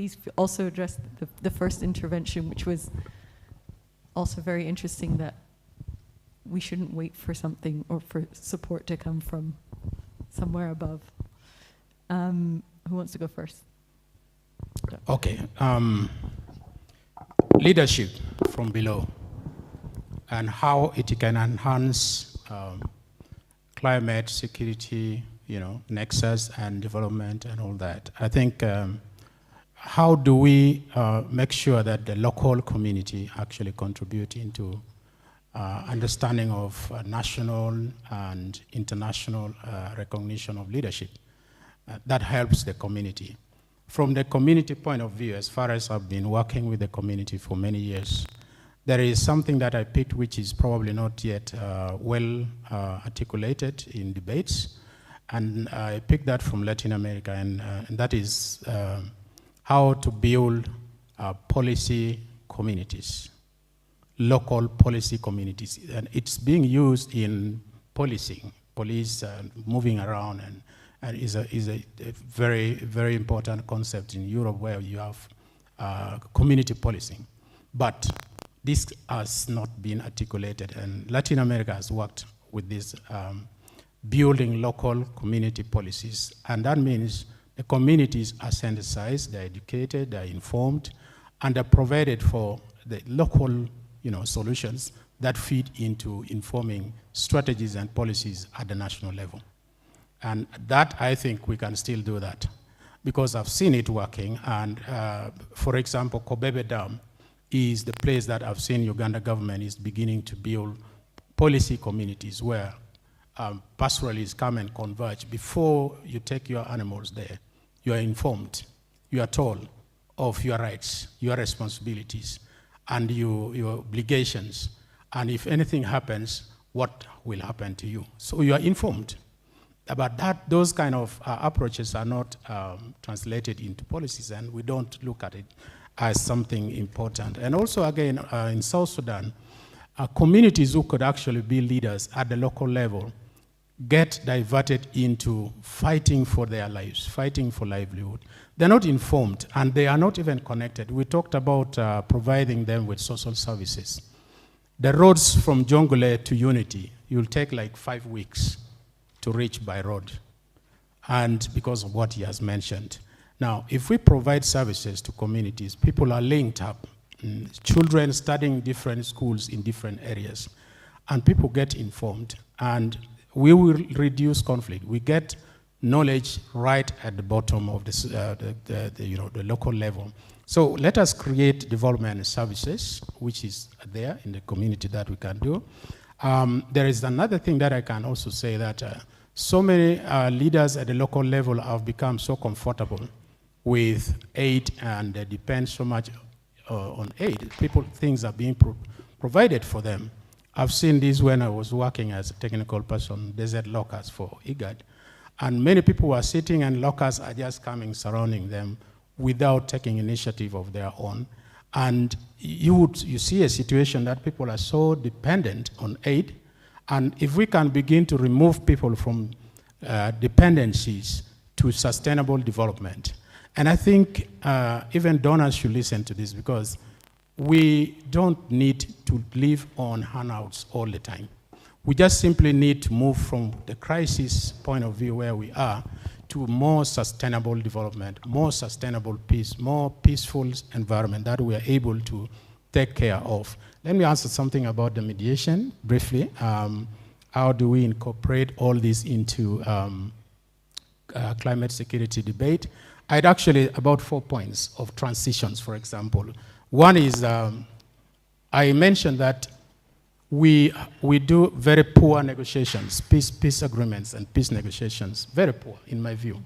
please also address the first intervention, which was also very interesting, that we shouldn't wait for something or for support to come from somewhere above. Who wants to go first? Okay. Leadership from below and how it can enhance climate security, nexus and development and all that. I think how do we make sure that the local community actually contribute into understanding of national and international recognition of leadership that helps the community. From the community point of view, as far as I've been working with the community for many years, there is something that I picked which is probably not yet well articulated in debates, and I picked that from Latin America, and that is how to build policy communities, local policy communities. And it's being used in policing, police moving around, and is a very, very important concept in Europe where you have community policing. But this has not been articulated, and Latin America has worked with this building local community policies, and that means the communities are sensitized, they're educated, they're informed, and they're provided for the local solutions that feed into informing strategies and policies at the national level. And that, I think we can still do that because I've seen it working. And for example, Kobebe Dam is the place that I've seen Uganda government is beginning to build policy communities where pastoralists come and converge. Before you take your animals there, you are informed, you are told of your rights, your responsibilities, and your obligations. And if anything happens, what will happen to you? So you are informed. But those kind of approaches are not translated into policies, and we don't look at it as something important. And also, again, in South Sudan, communities who could actually be leaders at the local level get diverted into fighting for their lives, fighting for livelihood. They're not informed, and they are not even connected. We talked about providing them with social services. The roads from Jongule to Unity, you'll take like 5 weeks to reach by road, and because of what he has mentioned. Now, if we provide services to communities, people are linked up, children studying different schools in different areas, and people get informed, and we will reduce conflict. We get knowledge right at the bottom of the local level. So let us create development services, which is there in the community that we can do. There is another thing that I can also say, that so many leaders at the local level have become so comfortable with aid, and they depend so much on aid. Things are being provided for them. I've seen this when I was working as a technical person, desert locusts for IGAD, and many people were sitting and locusts are just coming, surrounding them without taking initiative of their own. And you see a situation that people are so dependent on aid, and if we can begin to remove people from dependencies to sustainable development. And I think even donors should listen to this, because we don't need to live on handouts all the time. We just simply need to move from the crisis point of view where we are to more sustainable development, more sustainable peace, more peaceful environment that we are able to take care of. Let me answer something about the mediation briefly. How do we incorporate all this into climate security debate? I had actually about 4 points of transitions, for example. One is, I mentioned that we do very poor negotiations, peace agreements and peace negotiations, very poor in my view.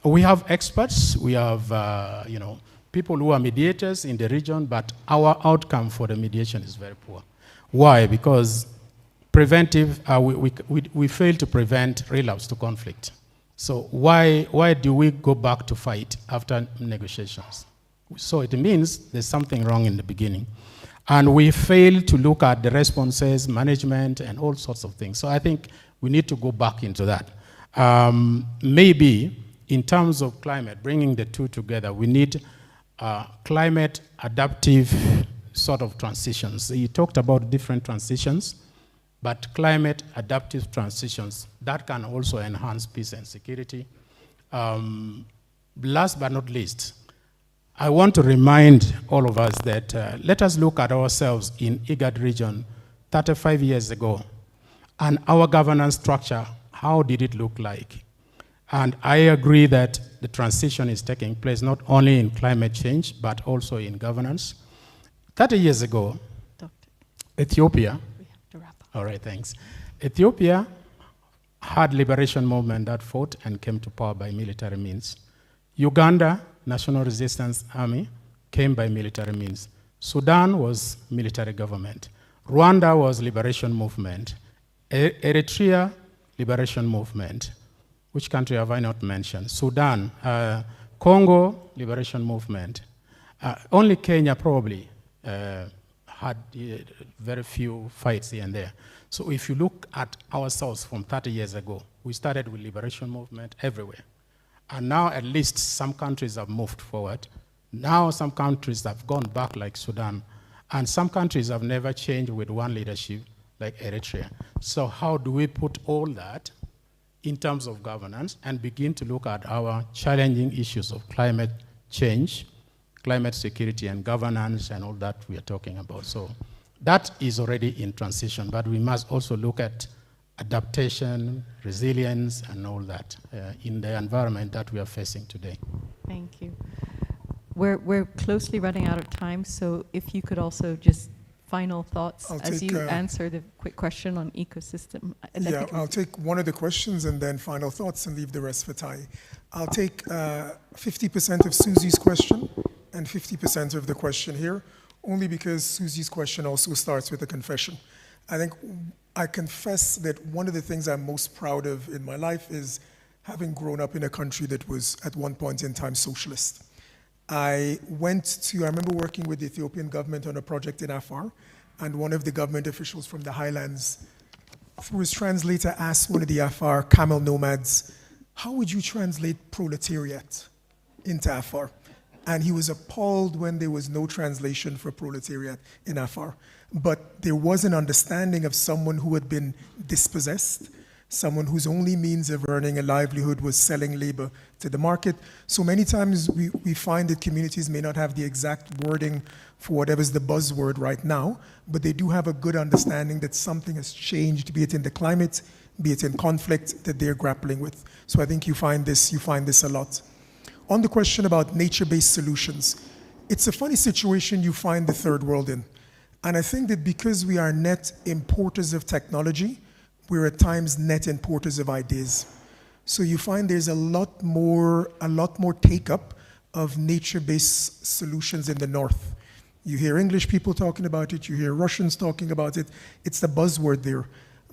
We have experts, we have people who are mediators in the region, but our outcome for the mediation is very poor. Why? Because preventive, we fail to prevent relapse to conflict. So why do we go back to fight after negotiations? So it means there's something wrong in the beginning. And we fail to look at the responses, management, and all sorts of things. So I think we need to go back into that. Maybe in terms of climate, bringing the two together, we need climate adaptive sort of transitions. You talked about different transitions, but climate adaptive transitions, that can also enhance peace and security. Last but not least, I want to remind all of us that let us look at ourselves in IGAD region 35 years ago, and our governance structure, how did it look like? And I agree that the transition is taking place not only in climate change, but also in governance. 30 years ago, Doctor, Ethiopia, we have to wrap up. all right, thanks. Ethiopia had liberation movement that fought and came to power by military means. Uganda, National Resistance Army, came by military means. Sudan was military government. Rwanda was liberation movement. Eritrea, liberation movement. Which country have I not mentioned? Sudan, Congo, liberation movement. Only Kenya probably had very few fights here and there. So if you look at ourselves from 30 years ago, we started with liberation movement everywhere. And now at least some countries have moved forward. Now some countries have gone back like Sudan. And some countries have never changed with one leadership like Eritrea. So how do we put all that in terms of governance and begin to look at our challenging issues of climate change, climate security and governance and all that we are talking about. So that is already in transition, but we must also look at adaptation, resilience and all that in the environment that we are facing today. Thank you. We're closely running out of time, so if you could also just final thoughts as you answer the quick question on ecosystem. Yeah, I'll take one of the questions and then final thoughts and leave the rest for Tai. I'll take 50% of Susie's question and 50% of the question here, only because Susie's question also starts with a confession. I think I confess that one of the things I'm most proud of in my life is having grown up in a country that was at one point in time socialist. I remember working with the Ethiopian government on a project in Afar, and one of the government officials from the highlands, through his translator, asked one of the Afar camel nomads, how would you translate proletariat into Afar? And he was appalled when there was no translation for proletariat in Afar. But there was an understanding of someone who had been dispossessed, someone whose only means of earning a livelihood was selling labor to the market. So many times we find that communities may not have the exact wording for whatever's the buzzword right now, but they do have a good understanding that something has changed, be it in the climate, be it in conflict that they're grappling with. So I think you find this a lot. On the question about nature-based solutions, it's a funny situation you find the third world in. And I think that because we are net importers of technology, we're at times net importers of ideas. So you find there's a lot more take-up of nature-based solutions in the north. You hear English people talking about it, you hear Russians talking about it, it's the buzzword there.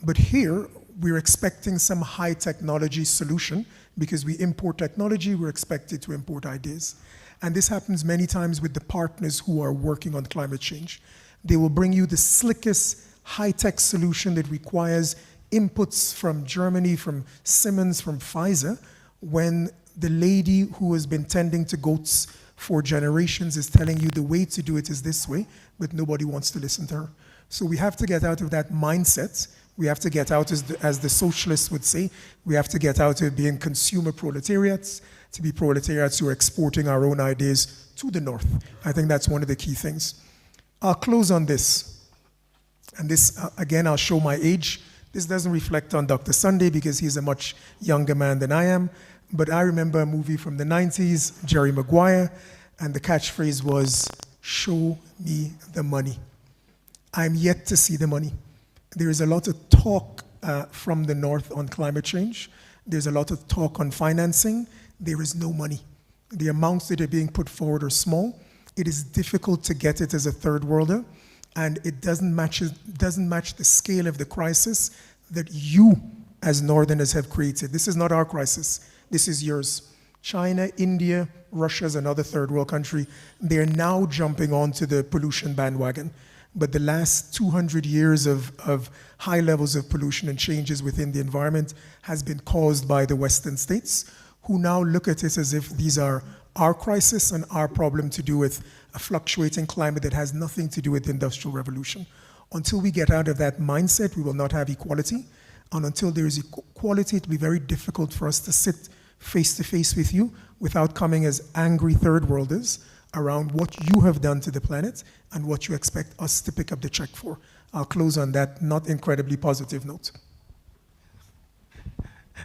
But here, we're expecting some high technology solution because we import technology, we're expected to import ideas. And this happens many times with the partners who are working on climate change. They will bring you the slickest high-tech solution that requires inputs from Germany, from Siemens, from Pfizer, when the lady who has been tending to goats for generations is telling you the way to do it is this way, but nobody wants to listen to her. So we have to get out of that mindset. We have to get out, as the socialists would say, we have to get out of being consumer proletariats to be proletariats who are exporting our own ideas to the north. I think that's one of the key things. I'll close on this. And this, again, I'll show my age. This doesn't reflect on Dr. Sunday because he's a much younger man than I am. But I remember a movie from the 90s, Jerry Maguire, and the catchphrase was, "Show me the money." I'm yet to see the money. There is a lot of talk from the north on climate change. There's a lot of talk on financing. There is no money. The amounts that are being put forward are small. It is difficult to get it as a third worlder, and it doesn't match the scale of the crisis that you as northerners have created. This is not our crisis. This is yours. China, India, Russia is another third world country. They're now jumping onto the pollution bandwagon. But the last 200 years of high levels of pollution and changes within the environment has been caused by the Western states, who now look at it as if these are our crisis and our problem to do with a fluctuating climate that has nothing to do with the Industrial Revolution. Until we get out of that mindset, we will not have equality. And until there is equality, it will be very difficult for us to sit face to face with you without coming as angry third worlders around what you have done to the planet and what you expect us to pick up the check for. I'll close on that not incredibly positive note.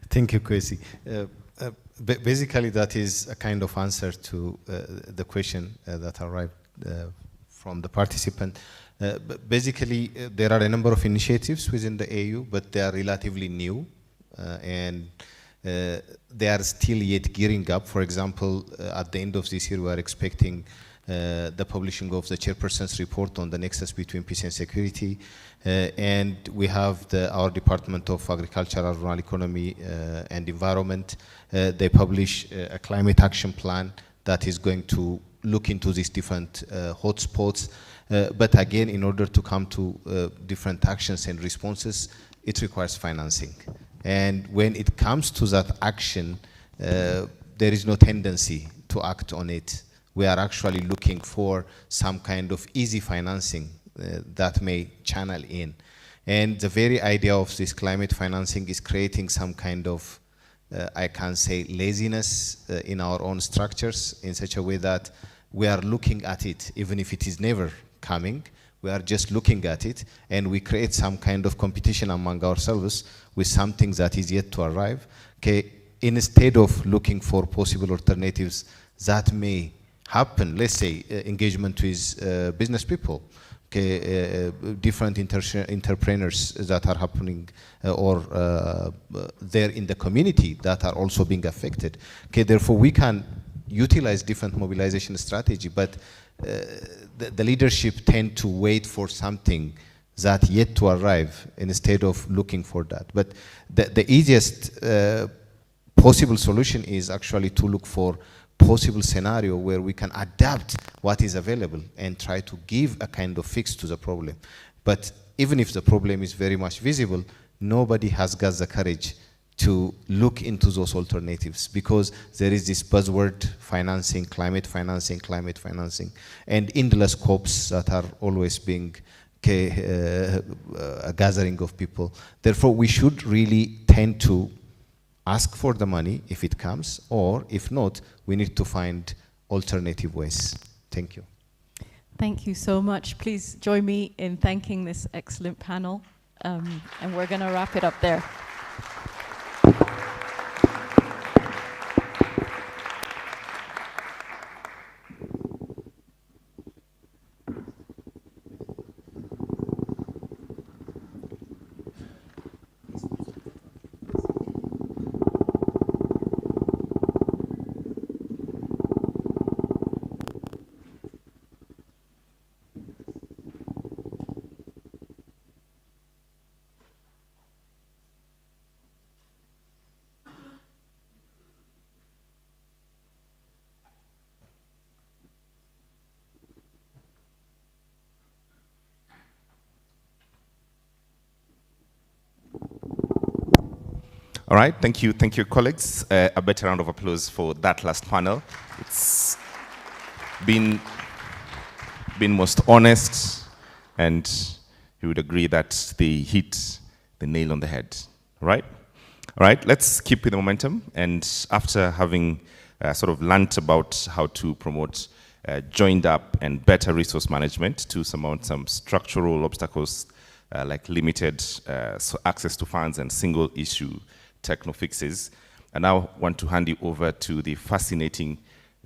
Thank you, Kwesi. Basically, that is a kind of answer to the question that arrived from the participant. Basically, there are a number of initiatives within the AU, but they are relatively new, and they are still yet gearing up. For example, at the end of this year, we are expecting the publishing of the chairperson's report on the nexus between peace and security. And we have our Department of Agriculture, Rural Economy and Environment. They publish a climate action plan that is going to look into these different hotspots. But again, in order to come to different actions and responses, it requires financing. And when it comes to that action, there is no tendency to act on it. We are actually looking for some kind of easy financing that may channel in. And the very idea of this climate financing is creating some kind of, I can say, laziness in our own structures in such a way that we are looking at it, even if it is never coming, we are just looking at it, and we create some kind of competition among ourselves with something that is yet to arrive. Okay, instead of looking for possible alternatives that may happen, let's say engagement with business people, okay, different entrepreneurs that are happening or there in the community that are also being affected. Okay, therefore we can utilize different mobilization strategy, but the leadership tend to wait for something that yet to arrive instead of looking for that. But the easiest possible solution is actually to look for possible scenario where we can adapt what is available and try to give a kind of fix to the problem. But even if the problem is very much visible, nobody has got the courage to look into those alternatives, because there is this buzzword financing, climate financing, and endless scopes that are always being a gathering of people. Therefore, we should really tend to ask for the money if it comes, or if not, we need to find alternative ways. Thank you. Thank you so much. Please join me in thanking this excellent panel, and we're going to wrap it up there. All right, thank you, colleagues. A better round of applause for that last panel. It's been most honest, and you would agree that they hit the nail on the head. All right, let's keep with the momentum. And after having sort of learnt about how to promote joined up and better resource management to surmount some structural obstacles like limited access to funds and single issue techno fixes. I now want to hand you over to the fascinating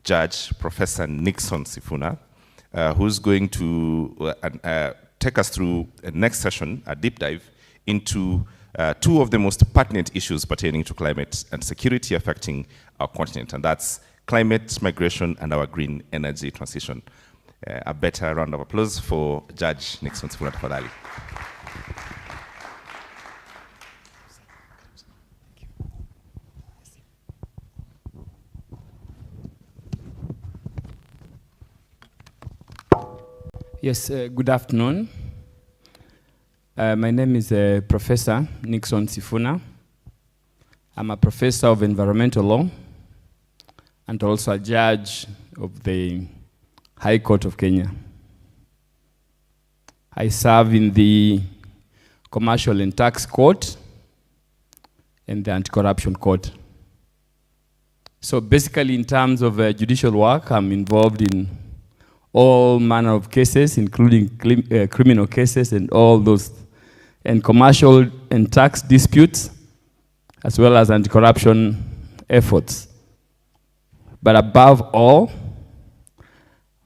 judge, Professor Nixon Sifuna, who's going to take us through a next session, a deep dive into two of the most pertinent issues pertaining to climate and security affecting our continent, and that's climate migration and our green energy transition. A better round of applause for Judge Nixon Sifuna tafadhali. Yes, good afternoon. My name is Professor Nixon Sifuna. I'm a professor of environmental law, and also a judge of the High Court of Kenya. I serve in the Commercial and Tax Court and the Anti-Corruption Court. So basically, in terms of judicial work, I'm involved in all manner of cases, including criminal cases and all those, and commercial and tax disputes, as well as anti-corruption efforts. But above all,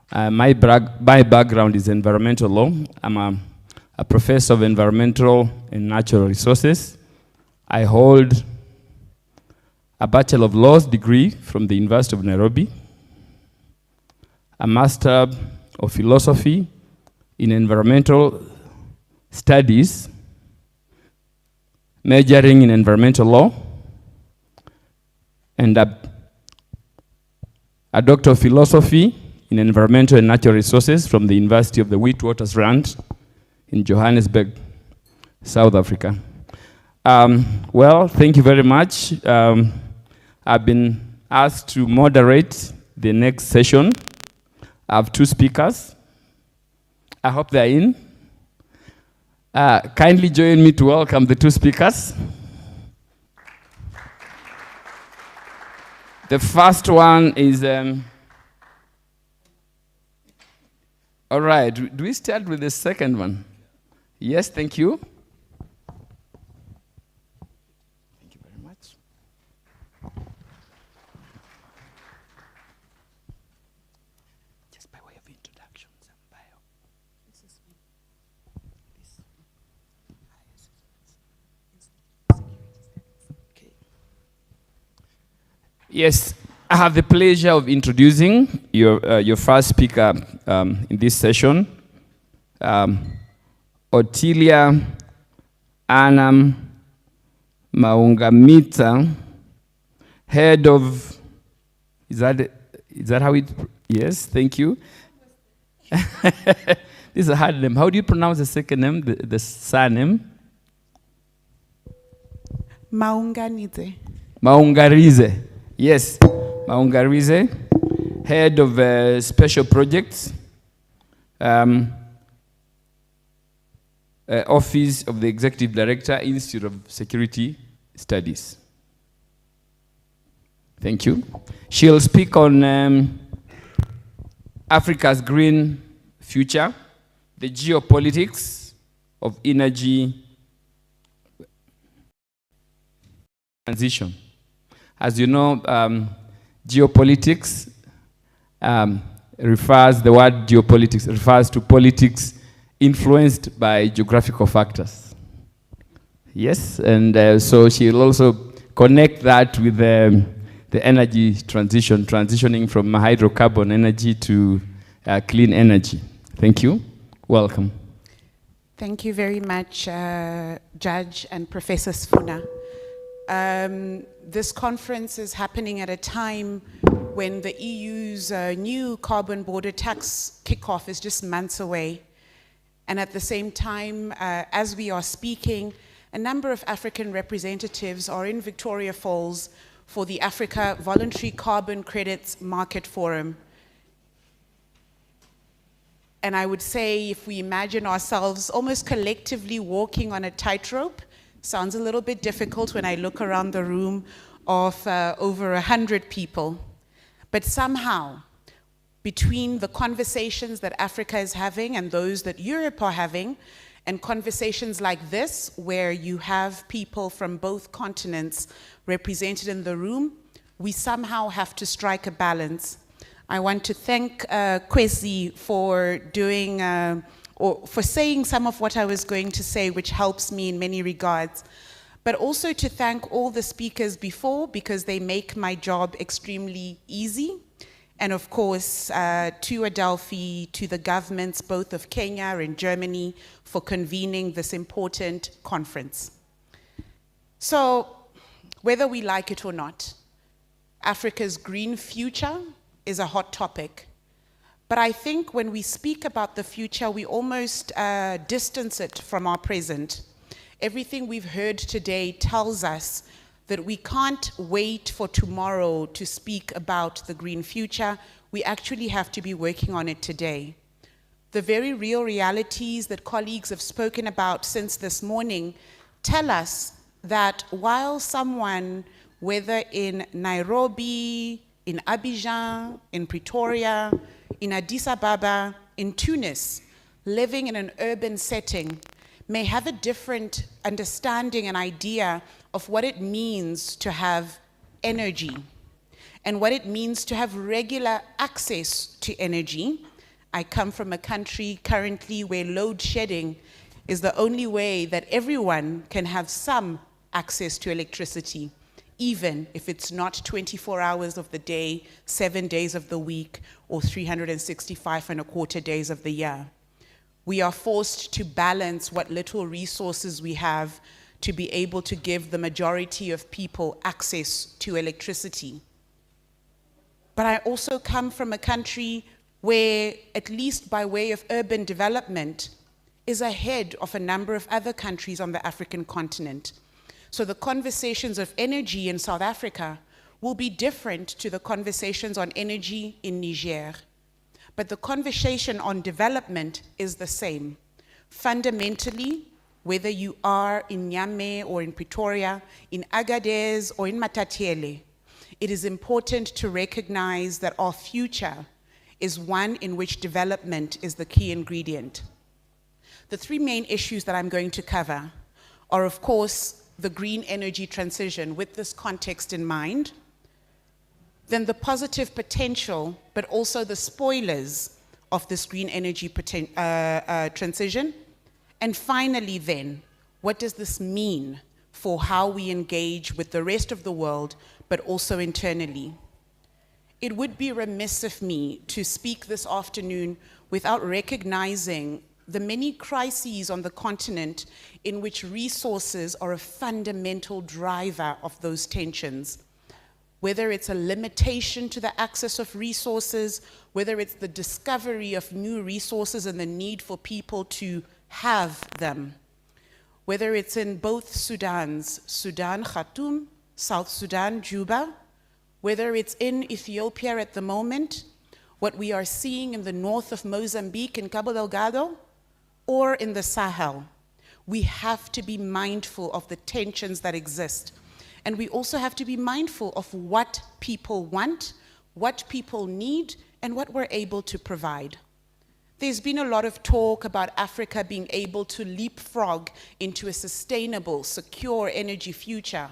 my background is environmental law. I'm a professor of environmental and natural resources. I hold a Bachelor of Laws degree from the University of Nairobi, a Master of Philosophy in Environmental Studies, majoring in environmental law, and a Doctor of Philosophy in Environmental and Natural Resources from the University of the Witwatersrand in Johannesburg, South Africa. Well, thank you very much. I've been asked to moderate the next session. I have two speakers. I hope they're in. Kindly join me to welcome the two speakers. The first one is, all right, do we start with the second one? Yes, thank you. Thank you very much. Just by way of introduction, some bio. This is me. Okay. Yes, I have the pleasure of introducing your first speaker in this session, Otilia Anam Maungamita, head of, is that how it, yes, thank you. This is a hard name. How do you pronounce the second name, the surname? Maunganize. Maungarize, yes, Maungarize, head of special projects, Office of the Executive Director, Institute of Security Studies. Thank you. She'll speak on Africa's green future, the geopolitics of energy transition. As you know, geopolitics the word geopolitics refers to politics influenced by geographical factors. Yes, and so she'll also connect that with the energy transition, transitioning from hydrocarbon energy to clean energy. Thank you. Welcome. Thank you very much, Judge and Professor Sfuna. This conference is happening at a time when the EU's new carbon border tax kickoff is just months away. And at the same time, as we are speaking, a number of African representatives are in Victoria Falls for the Africa Voluntary Carbon Credits Market Forum. And I would say, if we imagine ourselves almost collectively walking on a tightrope, sounds a little bit difficult when I look around the room of over 100 people. But somehow, between the conversations that Africa is having and those that Europe are having, and conversations like this, where you have people from both continents represented in the room, we somehow have to strike a balance. I want to thank Kwesi for doing, or for saying some of what I was going to say, which helps me in many regards. But also to thank all the speakers before, because they make my job extremely easy. And of course, to Adelphi, to the governments, both of Kenya and Germany, for convening this important conference. So, whether we like it or not, Africa's green future is a hot topic. But I think when we speak about the future, we almost distance it from our present. Everything we've heard today tells us that we can't wait for tomorrow to speak about the green future. We actually have to be working on it today. The very real realities that colleagues have spoken about since this morning tell us that while someone, whether in Nairobi, in Abidjan, in Pretoria, in Addis Ababa, in Tunis, living in an urban setting, may have a different understanding and idea of what it means to have energy and what it means to have regular access to energy. I come from a country currently where load shedding is the only way that everyone can have some access to electricity, even if it's not 24 hours of the day, 7 days of the week, or 365 and a quarter days of the year. We are forced to balance what little resources we have to be able to give the majority of people access to electricity. But I also come from a country where, at least by way of urban development, is ahead of a number of other countries on the African continent. So the conversations of energy in South Africa will be different to the conversations on energy in Niger. But the conversation on development is the same. Fundamentally, whether you are in Niamey or in Pretoria, in Agadez or in Matatiele, it is important to recognize that our future is one in which development is the key ingredient. The three main issues that I'm going to cover are, of course, the green energy transition with this context in mind, then the positive potential, but also the spoilers of this green energy transition, and finally then, what does this mean for how we engage with the rest of the world, but also internally? It would be remiss of me to speak this afternoon without recognizing the many crises on the continent in which resources are a fundamental driver of those tensions. Whether it's a limitation to the access of resources, whether it's the discovery of new resources and the need for people to have them. Whether it's in both Sudans, Sudan, Khartoum, South Sudan, Juba, whether it's in Ethiopia at the moment, what we are seeing in the north of Mozambique in Cabo Delgado, or in the Sahel, we have to be mindful of the tensions that exist. And we also have to be mindful of what people want, what people need, and what we're able to provide. There's been a lot of talk about Africa being able to leapfrog into a sustainable, secure energy future.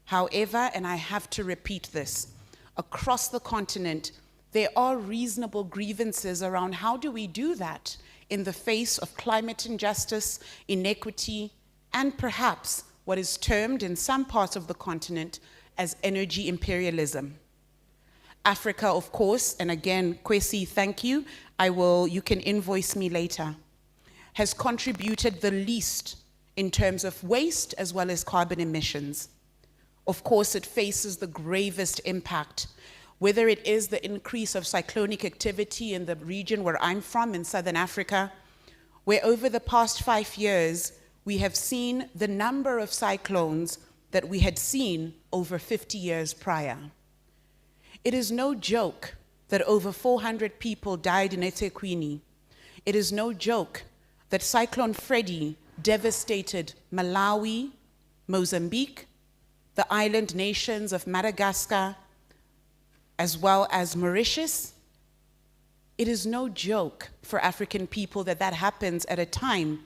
However, and I have to repeat this, across the continent, there are reasonable grievances around how do we do that in the face of climate injustice, inequity, and perhaps what is termed in some parts of the continent as energy imperialism. Africa, of course, and again, Kwesi, thank you. You can invoice me later, has contributed the least in terms of waste as well as carbon emissions. Of course, it faces the gravest impact, whether it is the increase of cyclonic activity in the region where I'm from, in Southern Africa, where over the past 5 years, we have seen the number of cyclones that we had seen over 50 years prior. It is no joke that over 400 people died in eThekwini. It is no joke that Cyclone Freddy devastated Malawi, Mozambique, the island nations of Madagascar, as well as Mauritius. It is no joke for African people that that happens at a time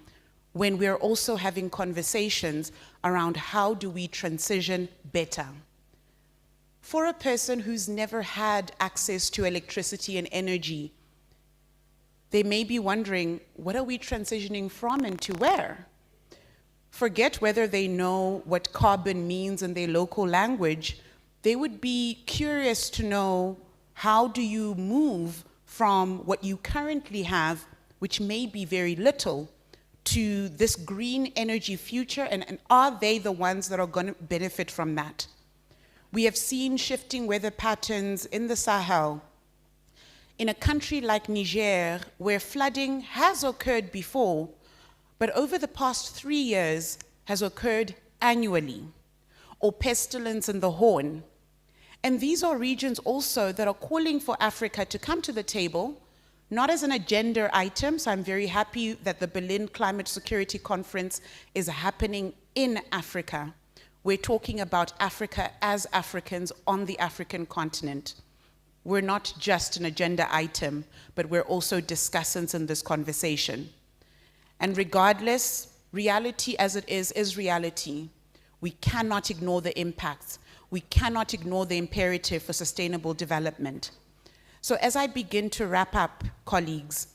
when we're also having conversations around how do we transition better. For a person who's never had access to electricity and energy, they may be wondering, what are we transitioning from and to where? Forget whether they know what carbon means in their local language. They would be curious to know, how do you move from what you currently have, which may be very little, to this green energy future, and are they the ones that are going to benefit from that? We have seen shifting weather patterns in the Sahel. In a country like Niger, where flooding has occurred before, but over the past 3 years has occurred annually. or pestilence in the Horn. And these are regions also that are calling for Africa to come to the table, not as an agenda item. So I'm very happy that the Berlin Climate Security Conference is happening in Africa. We're talking about Africa as Africans on the African continent. We're not just an agenda item, but we're also discussants in this conversation. And regardless, reality as it is reality. We cannot ignore the impacts. We cannot ignore the imperative for sustainable development. So as I begin to wrap up, colleagues,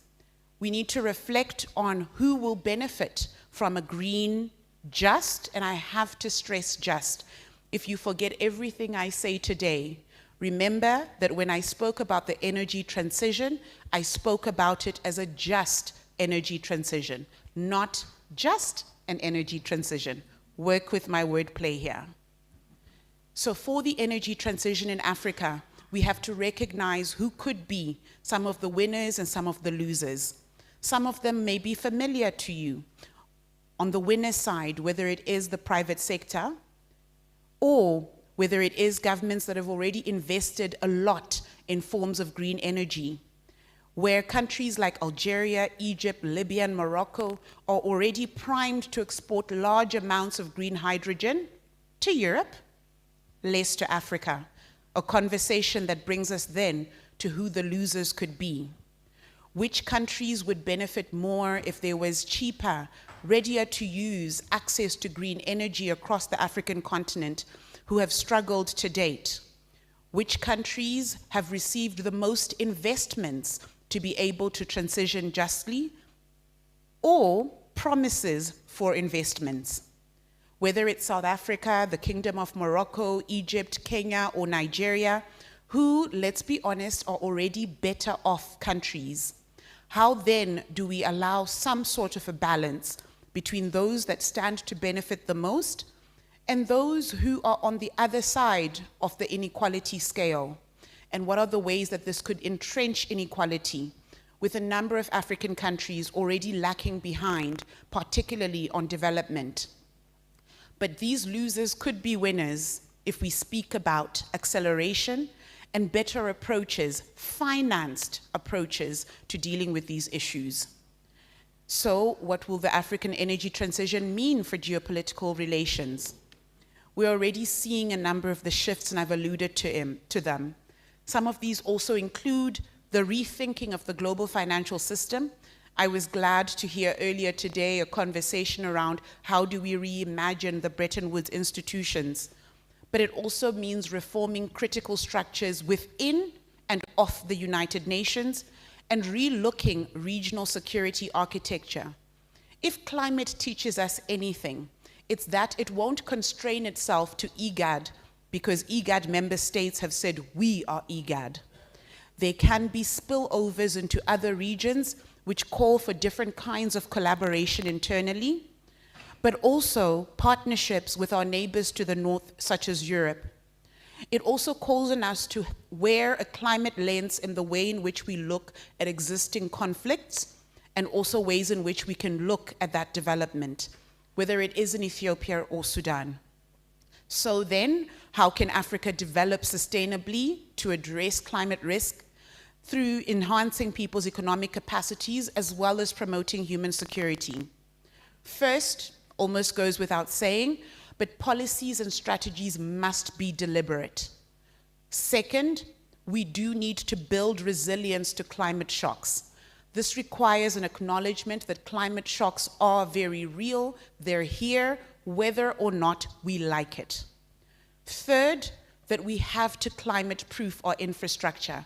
we need to reflect on who will benefit from a green, just, and I have to stress just. If you forget everything I say today, remember that when I spoke about the energy transition, I spoke about it as a just energy transition, not just an energy transition. Work with my wordplay here. So for the energy transition in Africa, we have to recognize who could be some of the winners and some of the losers. Some of them may be familiar to you. On the winner side, whether it is the private sector or whether it is governments that have already invested a lot in forms of green energy, where countries like Algeria, Egypt, Libya, and Morocco are already primed to export large amounts of green hydrogen to Europe, less to Africa. A conversation that brings us then to who the losers could be. Which countries would benefit more if there was cheaper, readier to use access to green energy across the African continent who have struggled to date? Which countries have received the most investments to be able to transition justly, or promises for investments? Whether it's South Africa, the Kingdom of Morocco, Egypt, Kenya, or Nigeria, who, let's be honest, are already better off countries. How then do we allow some sort of a balance between those that stand to benefit the most and those who are on the other side of the inequality scale? And what are the ways that this could entrench inequality, with a number of African countries already lacking behind, particularly on development? But these losers could be winners if we speak about acceleration and better approaches, financed approaches to dealing with these issues. So what will the African energy transition mean for geopolitical relations? We're already seeing a number of the shifts, and I've alluded to them. Some of these also include the rethinking of the global financial system. I was glad to hear earlier today a conversation around how do we reimagine the Bretton Woods institutions. But it also means reforming critical structures within and off the United Nations and relooking regional security architecture. If climate teaches us anything, it's that it won't constrain itself to IGAD, because IGAD member states have said we are IGAD. There can be spillovers into other regions which call for different kinds of collaboration internally, but also partnerships with our neighbors to the north, such as Europe. It also calls on us to wear a climate lens in the way in which we look at existing conflicts, and also ways in which we can look at that development, whether it is in Ethiopia or Sudan. So then, how can Africa develop sustainably to address climate risk? Through enhancing people's economic capacities as well as promoting human security. First, almost goes without saying, but policies and strategies must be deliberate. Second, we do need to build resilience to climate shocks. This requires an acknowledgement that climate shocks are very real, they're here, whether or not we like it. Third, that we have to climate-proof our infrastructure.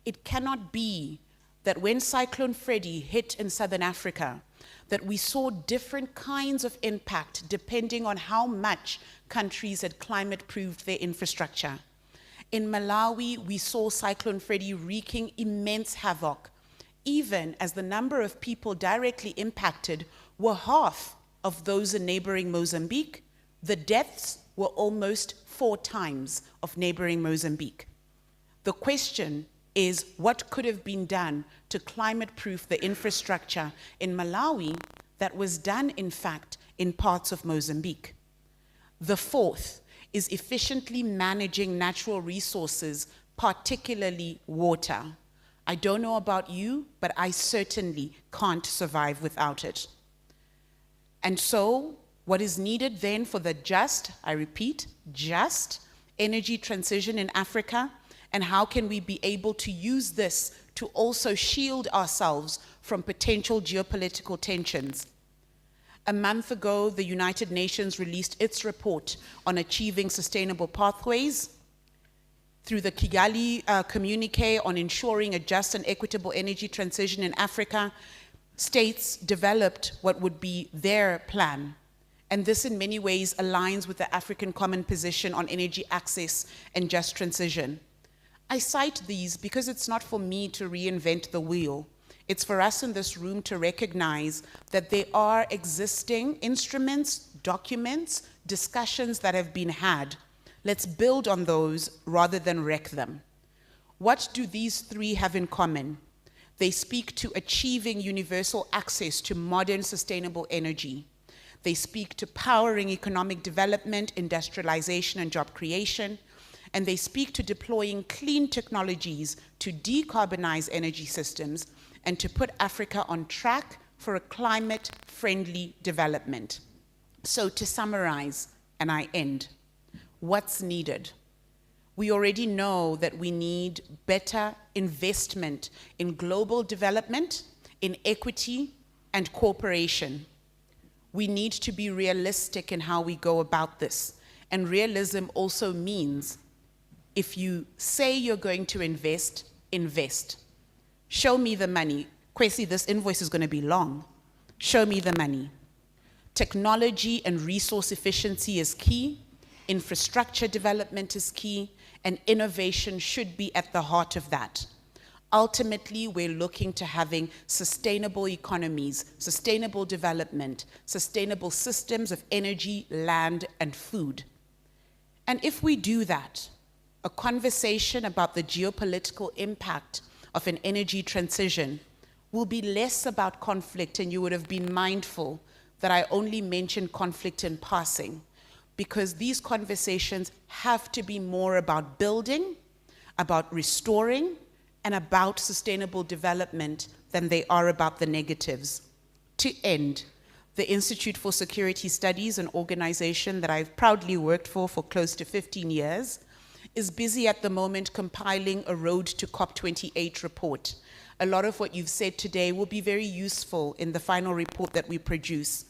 It cannot be that when Cyclone Freddy hit in Southern Africa, that we saw different kinds of impact depending on how much countries had climate-proofed their infrastructure. In Malawi, we saw Cyclone Freddy wreaking immense havoc, even as the number of people directly impacted were half of those in neighboring Mozambique. The deaths were almost 4 times of neighboring Mozambique. The question is what could have been done to climate-proof the infrastructure in Malawi that was done, in fact, in parts of Mozambique. The fourth is efficiently managing natural resources, particularly water. I don't know about you, but I certainly can't survive without it. And so, what is needed then for the just, I repeat, just energy transition in Africa, and how can we be able to use this to also shield ourselves from potential geopolitical tensions? A month ago, the United Nations released its report on achieving sustainable pathways. Through the Kigali communique on ensuring a just and equitable energy transition in Africa, states developed what would be their plan. And this in many ways aligns with the African Common Position on energy access and just transition. I cite these because it's not for me to reinvent the wheel. It's for us in this room to recognize that there are existing instruments, documents, discussions that have been had. Let's build on those rather than wreck them. What do these three have in common? They speak to achieving universal access to modern sustainable energy. They speak to powering economic development, industrialization, and job creation. And they speak to deploying clean technologies to decarbonize energy systems and to put Africa on track for a climate-friendly development. So to summarize, and I end, what's needed? We already know that we need better investment in global development, in equity, and cooperation. We need to be realistic in how we go about this. And realism also means if you say you're going to invest, invest. Show me the money. Kwesi, this invoice is going to be long. Show me the money. Technology and resource efficiency is key. Infrastructure development is key. And innovation should be at the heart of that. Ultimately, we're looking to having sustainable economies, sustainable development, sustainable systems of energy, land, and food. And if we do that, a conversation about the geopolitical impact of an energy transition will be less about conflict, and you would have been mindful that I only mentioned conflict in passing, because these conversations have to be more about building, about restoring, and about sustainable development than they are about the negatives. To end, the Institute for Security Studies, an organization that I've proudly worked for close to 15 years, is busy at the moment compiling a Road to COP28 report. A lot of what you've said today will be very useful in the final report that we produce.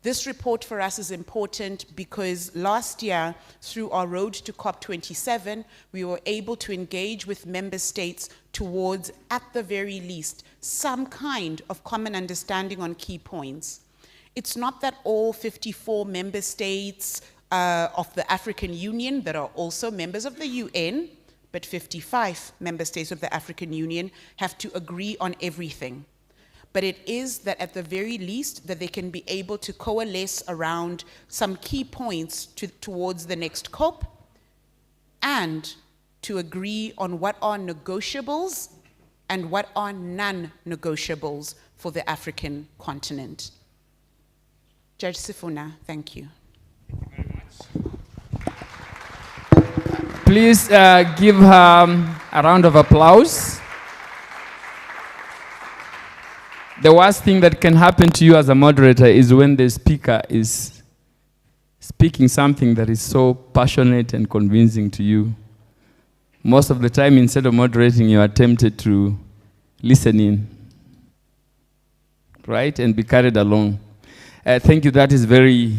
This report for us is important because last year, through our Road to COP27, we were able to engage with member states towards, at the very least, some kind of common understanding on key points. It's not that all 54 member states of the African Union that are also members of the UN, but 55 member states of the African Union have to agree on everything. But it is that at the very least that they can be able to coalesce around some key points towards the next COP and to agree on what are negotiables and what are non-negotiables for the African continent. Judge Sifuna, thank you. Please give her a round of applause. The worst thing that can happen to you as a moderator is when the speaker is speaking something that is so passionate and convincing to you. Most of the time, instead of moderating, you are tempted to listen in, right, and be carried along. Thank you. That is very,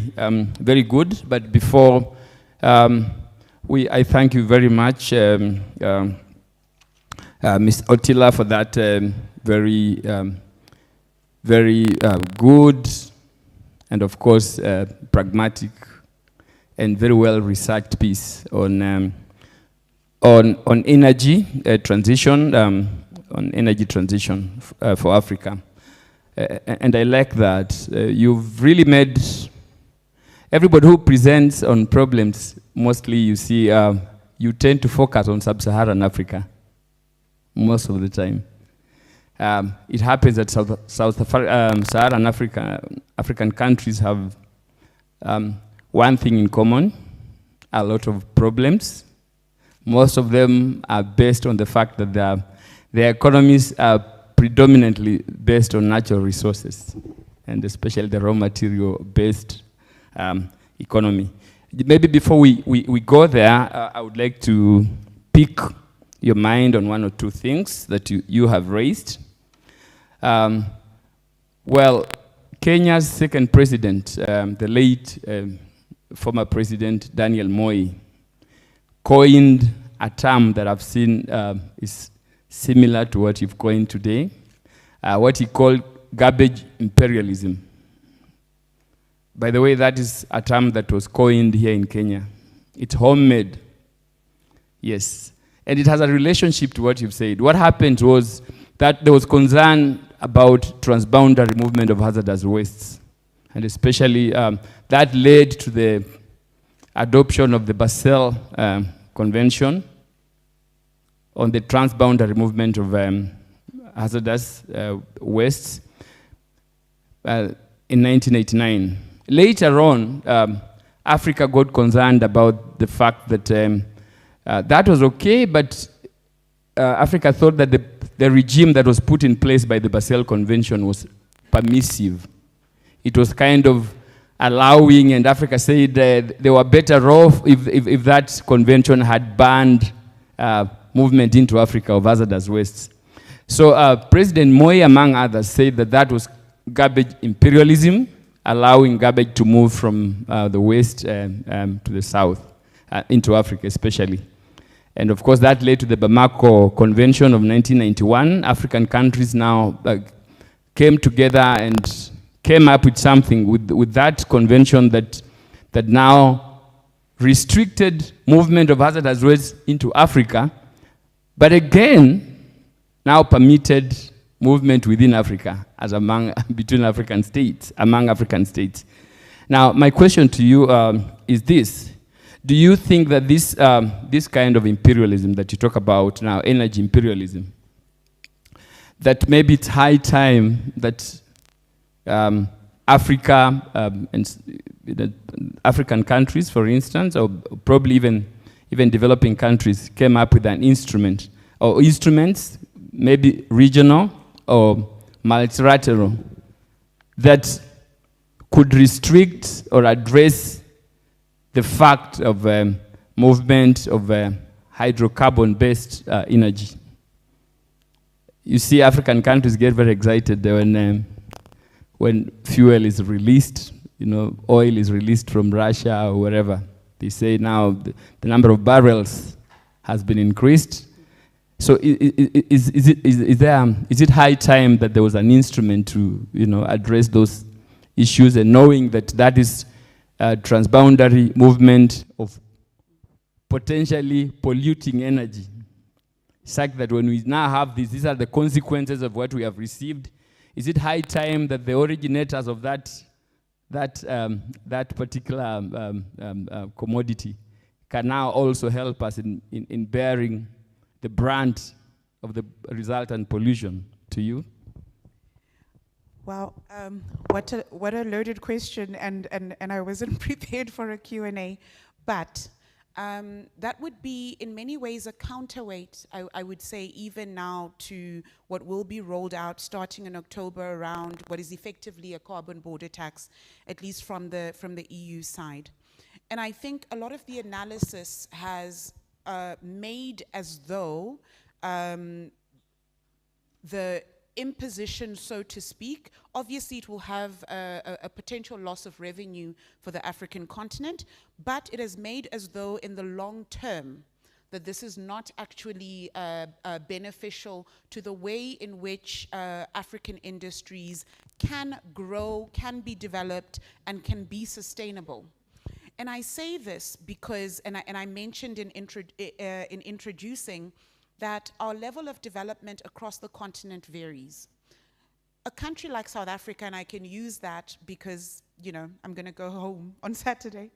very good. But before I thank you very much, Ms. Otila, for that very good and, of course, pragmatic and very well-researched piece on energy transition, on energy transition for Africa. And I like that. You've really made everybody who presents on problems, mostly you see, you tend to focus on sub-Saharan Africa most of the time. It happens that Saharan African countries have one thing in common, a lot of problems. Most of them are based on the fact that their economies are predominantly based on natural resources, and especially the raw material-based economy. Maybe before we go there, I would like to pick your mind on one or two things that you have raised. Well, Kenya's second president, the late former president Daniel Moi, coined a term that I've seen is similar to what you've coined today, what he called garbage imperialism. By the way, that is a term that was coined here in Kenya. It's homemade, yes. And it has a relationship to what you've said. What happened was that there was concern about transboundary movement of hazardous wastes. And especially that led to the adoption of the Basel Convention on the transboundary movement of hazardous wastes in 1989. Later on, Africa got concerned about the fact that that was okay, but Africa thought that the regime that was put in place by the Basel Convention was permissive. It was kind of allowing, and Africa said they were better off if that convention had banned movement into Africa of hazardous wastes. So President Moi, among others, said that that was garbage imperialism, allowing garbage to move from the west to the south, into Africa especially. And of course that led to the Bamako Convention of 1991. African countries now came together and came up with something with that convention that now restricted movement of hazardous waste into Africa, but again, now permitted movement within Africa as between African states, among African states. Now, my question to you is this. Do you think that this kind of imperialism that you talk about now, energy imperialism, that maybe it's high time that Africa and African countries, for instance, or probably even developing countries, came up with an instrument or instruments, maybe regional or multilateral, that could restrict or address the fact of movement of hydrocarbon-based energy. You see, African countries get very excited when fuel is released, oil is released from Russia or wherever. They say now the number of barrels has been increased. So is it high time that there was an instrument to address those issues, and knowing that is transboundary movement of potentially polluting energy, such that when we now have these are the consequences of what we have received. Is it high time that the originators of that particular commodity can now also help us in bearing the brunt of the resultant pollution to you? Well, what a loaded question, and I wasn't prepared for a Q&A, but that would be in many ways a counterweight, I would say, even now to what will be rolled out starting in October around what is effectively a carbon border tax, at least from the EU side. And I think a lot of the analysis has made as though the imposition, so to speak, obviously it will have a potential loss of revenue for the African continent, but it has made as though in the long term that this is not actually beneficial to the way in which African industries can grow, can be developed, and can be sustainable. And I say this because, and I mentioned in introducing that our level of development across the continent varies. A country like South Africa, and I can use that because, I'm going to go home on Saturday,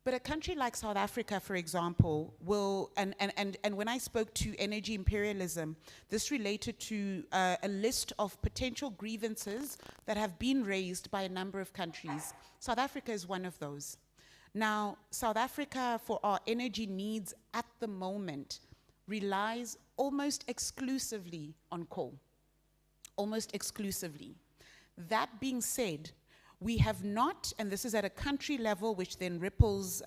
but a country like South Africa, for example, will, and when I spoke to energy imperialism, this related to a list of potential grievances that have been raised by a number of countries. South Africa is one of those. Now, South Africa, for our energy needs at the moment, relies almost exclusively on coal. Almost exclusively. That being said, we have not, and this is at a country level, which then ripples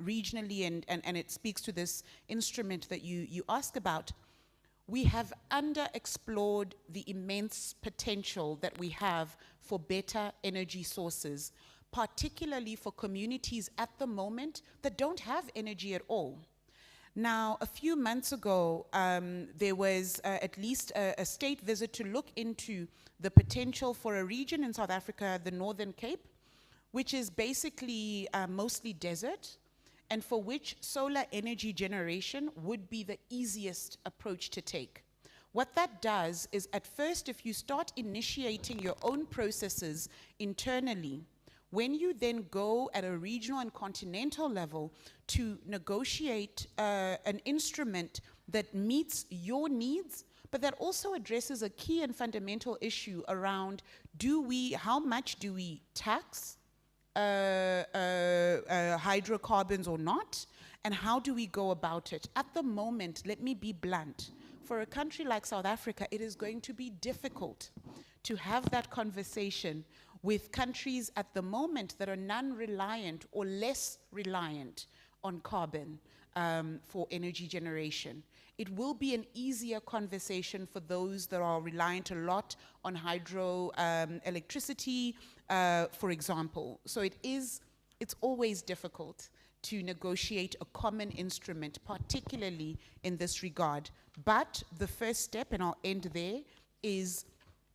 regionally, and it speaks to this instrument that you ask about, we have underexplored the immense potential that we have for better energy sources, particularly for communities at the moment that don't have energy at all. Now, a few months ago, there was at least a state visit to look into the potential for a region in South Africa, the Northern Cape, which is basically mostly desert, and for which solar energy generation would be the easiest approach to take. What that does is, at first, if you start initiating your own processes internally, when you then go at a regional and continental level to negotiate an instrument that meets your needs, but that also addresses a key and fundamental issue around how much do we tax hydrocarbons or not, and how do we go about it? At the moment, let me be blunt, for a country like South Africa, it is going to be difficult to have that conversation with countries at the moment that are non-reliant or less reliant on carbon for energy generation. It will be an easier conversation for those that are reliant a lot on hydro electricity, for example. So it's always difficult to negotiate a common instrument, particularly in this regard. But the first step, and I'll end there, is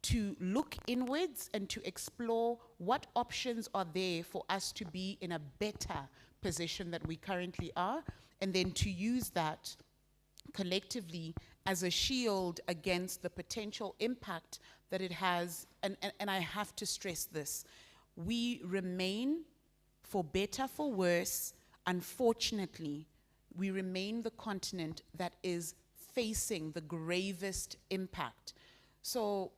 to look inwards and to explore what options are there for us to be in a better position than we currently are, and then to use that collectively as a shield against the potential impact that it has. And I have to stress this. We remain, for better, for worse, unfortunately, we remain the continent that is facing the gravest impact. So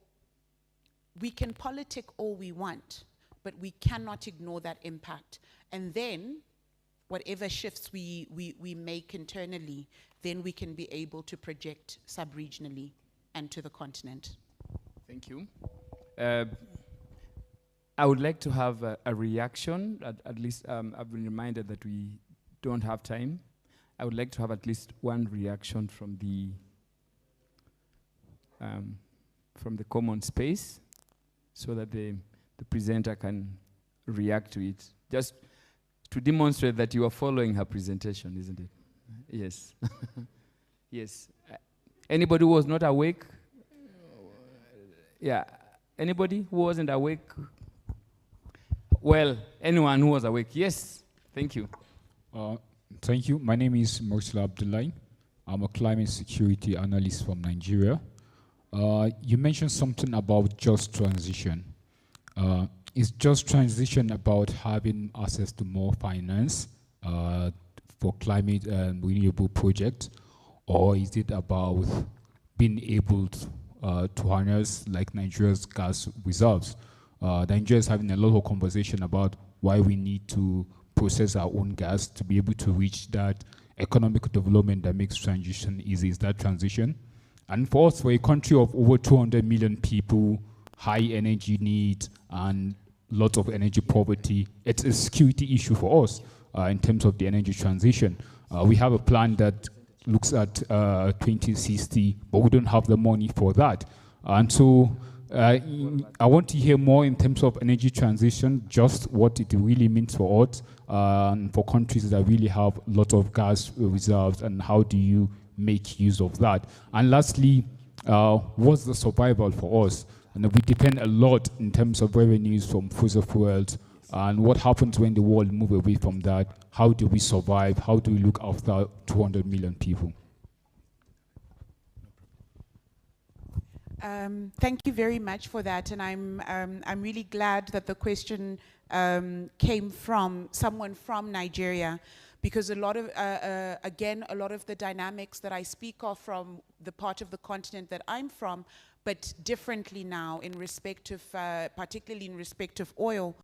we can politic all we want, but we cannot ignore that impact. And then, whatever shifts we make internally, then we can be able to project sub-regionally and to the continent. Thank you. I would like to have a reaction, at least I've been reminded that we don't have time. I would like to have at least one reaction from the common space, so that the presenter can react to it. Just to demonstrate that you are following her presentation, isn't it? Yes. Yes. Anybody who was not awake? Yeah. Anybody who wasn't awake? Well, anyone who was awake. Yes. Thank you. Thank you. My name is Mursala Abdullahi. I'm a climate security analyst from Nigeria. You mentioned something about just transition. Is just transition about having access to more finance for climate and renewable projects, or is it about being able to harness like Nigeria's gas reserves? Nigeria is having a lot of conversation about why we need to process our own gas to be able to reach that economic development that makes transition easy. Is that transition? And for us, for a country of over 200 million people, high energy needs, and lots of energy poverty, it's a security issue for us in terms of the energy transition. We have a plan that looks at 2060, but we don't have the money for that. And so I want to hear more in terms of energy transition, just what it really means for us, for countries that really have a lot of gas reserves, and how do you make use of that? And lastly, what's the survival for us? And we depend a lot in terms of revenues from fossil fuels, and what happens when the world moves away from that? How do we survive? How do we look after 200 million people? Thank you very much for that, and I'm really glad that the question came from someone from Nigeria, because a lot of again, a lot of the dynamics that I speak of from the part of the continent that I'm from, but differently now in respect of, particularly in respect of oil.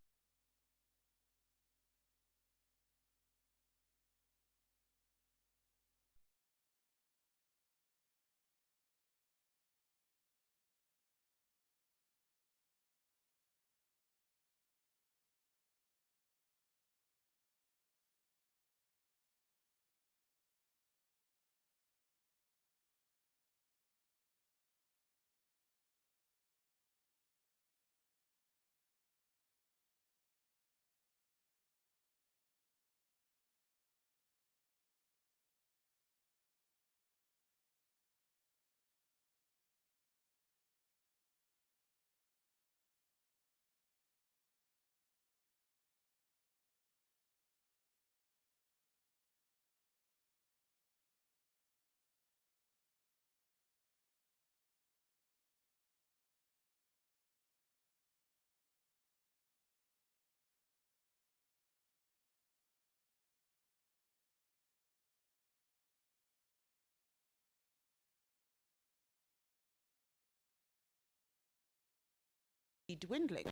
dwindling.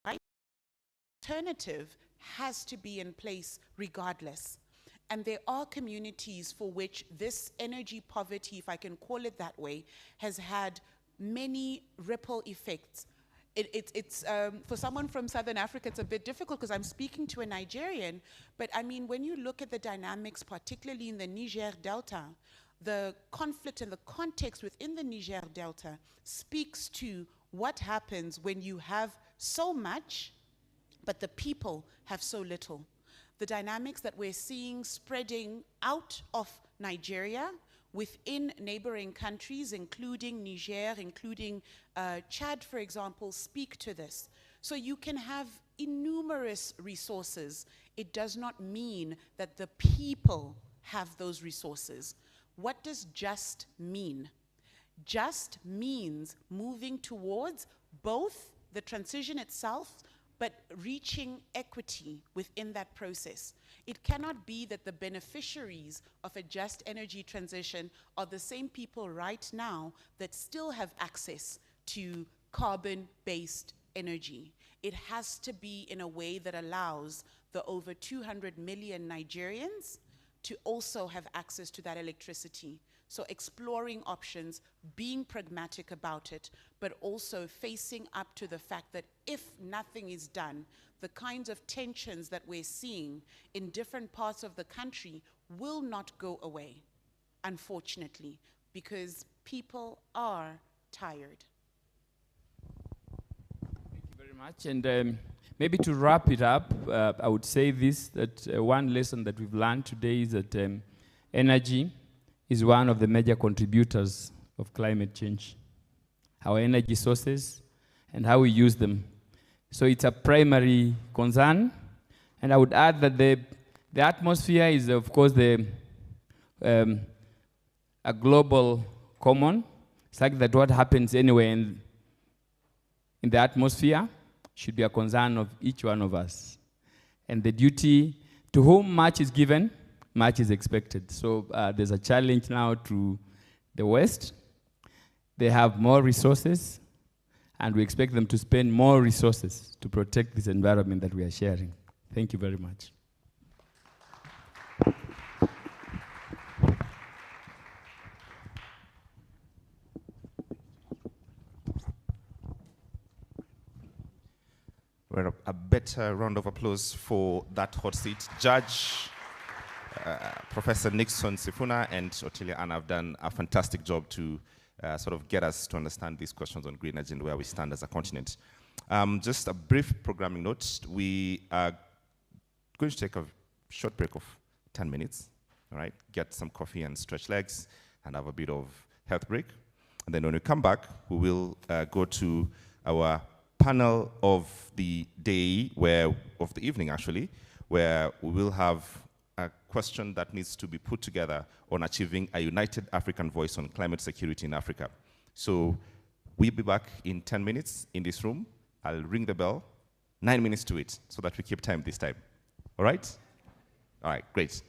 Right? Alternative has to be in place regardless. And there are communities for which this energy poverty, if I can call it that way, has had many ripple effects. For someone from Southern Africa, it's a bit difficult because I'm speaking to a Nigerian, but I mean, when you look at the dynamics, particularly in the Niger Delta, the conflict and the context within the Niger Delta speaks to what happens when you have so much, but the people have so little. The dynamics that we're seeing spreading out of Nigeria within neighboring countries, including Niger, including Chad, for example, speak to this. So you can have innumerous resources. It does not mean that the people have those resources. What does just mean? Just means moving towards both the transition itself, but reaching equity within that process. It cannot be that the beneficiaries of a just energy transition are the same people right now that still have access to carbon-based energy. It has to be in a way that allows the over 200 million Nigerians to also have access to that electricity. So exploring options, being pragmatic about it, but also facing up to the fact that if nothing is done, the kinds of tensions that we're seeing in different parts of the country will not go away, unfortunately, because people are tired. Thank you very much. And maybe to wrap it up, I would say this, that one lesson that we've learned today is that energy is one of the major contributors of climate change. Our energy sources and how we use them. So it's a primary concern. And I would add that the atmosphere is, of course, a global common. It's like that what happens anywhere in the atmosphere should be a concern of each one of us. And the duty, to whom much is given, much is expected. So there's a challenge now to the West. They have more resources, and we expect them to spend more resources to protect this environment that we are sharing. Thank you very much. Well, a better round of applause for that hot seat. Judge Professor Nixon Sifuna and Otilia Anna have done a fantastic job to sort of get us to understand these questions on green energy and where we stand as a continent. Just a brief programming note. We are going to take a short break of 10 minutes, all right? Get some coffee and stretch legs and have a bit of health break. And then when we come back, we will go to our panel of the day, of the evening actually, where we will have a question that needs to be put together on achieving a united African voice on climate security in Africa. So we'll be back in 10 minutes in this room. I'll ring the bell, 9 minutes to it, so that we keep time this time. All right? All right, great.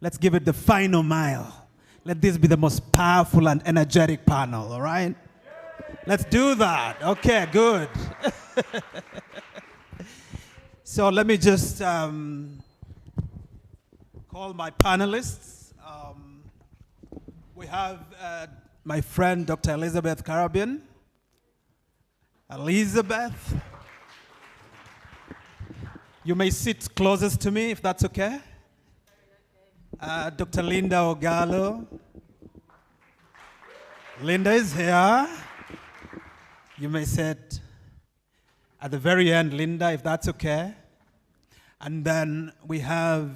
Let's give it the final mile. Let this be the most powerful and energetic panel, all right? Let's do that. Okay, good. So let me just call my panelists. We have my friend, Dr. Elizabeth Carabin. Elizabeth. You may sit closest to me if that's okay. Dr. Linda Ogalo. Linda is here. You may sit at the very end, Linda, if that's okay. And then we have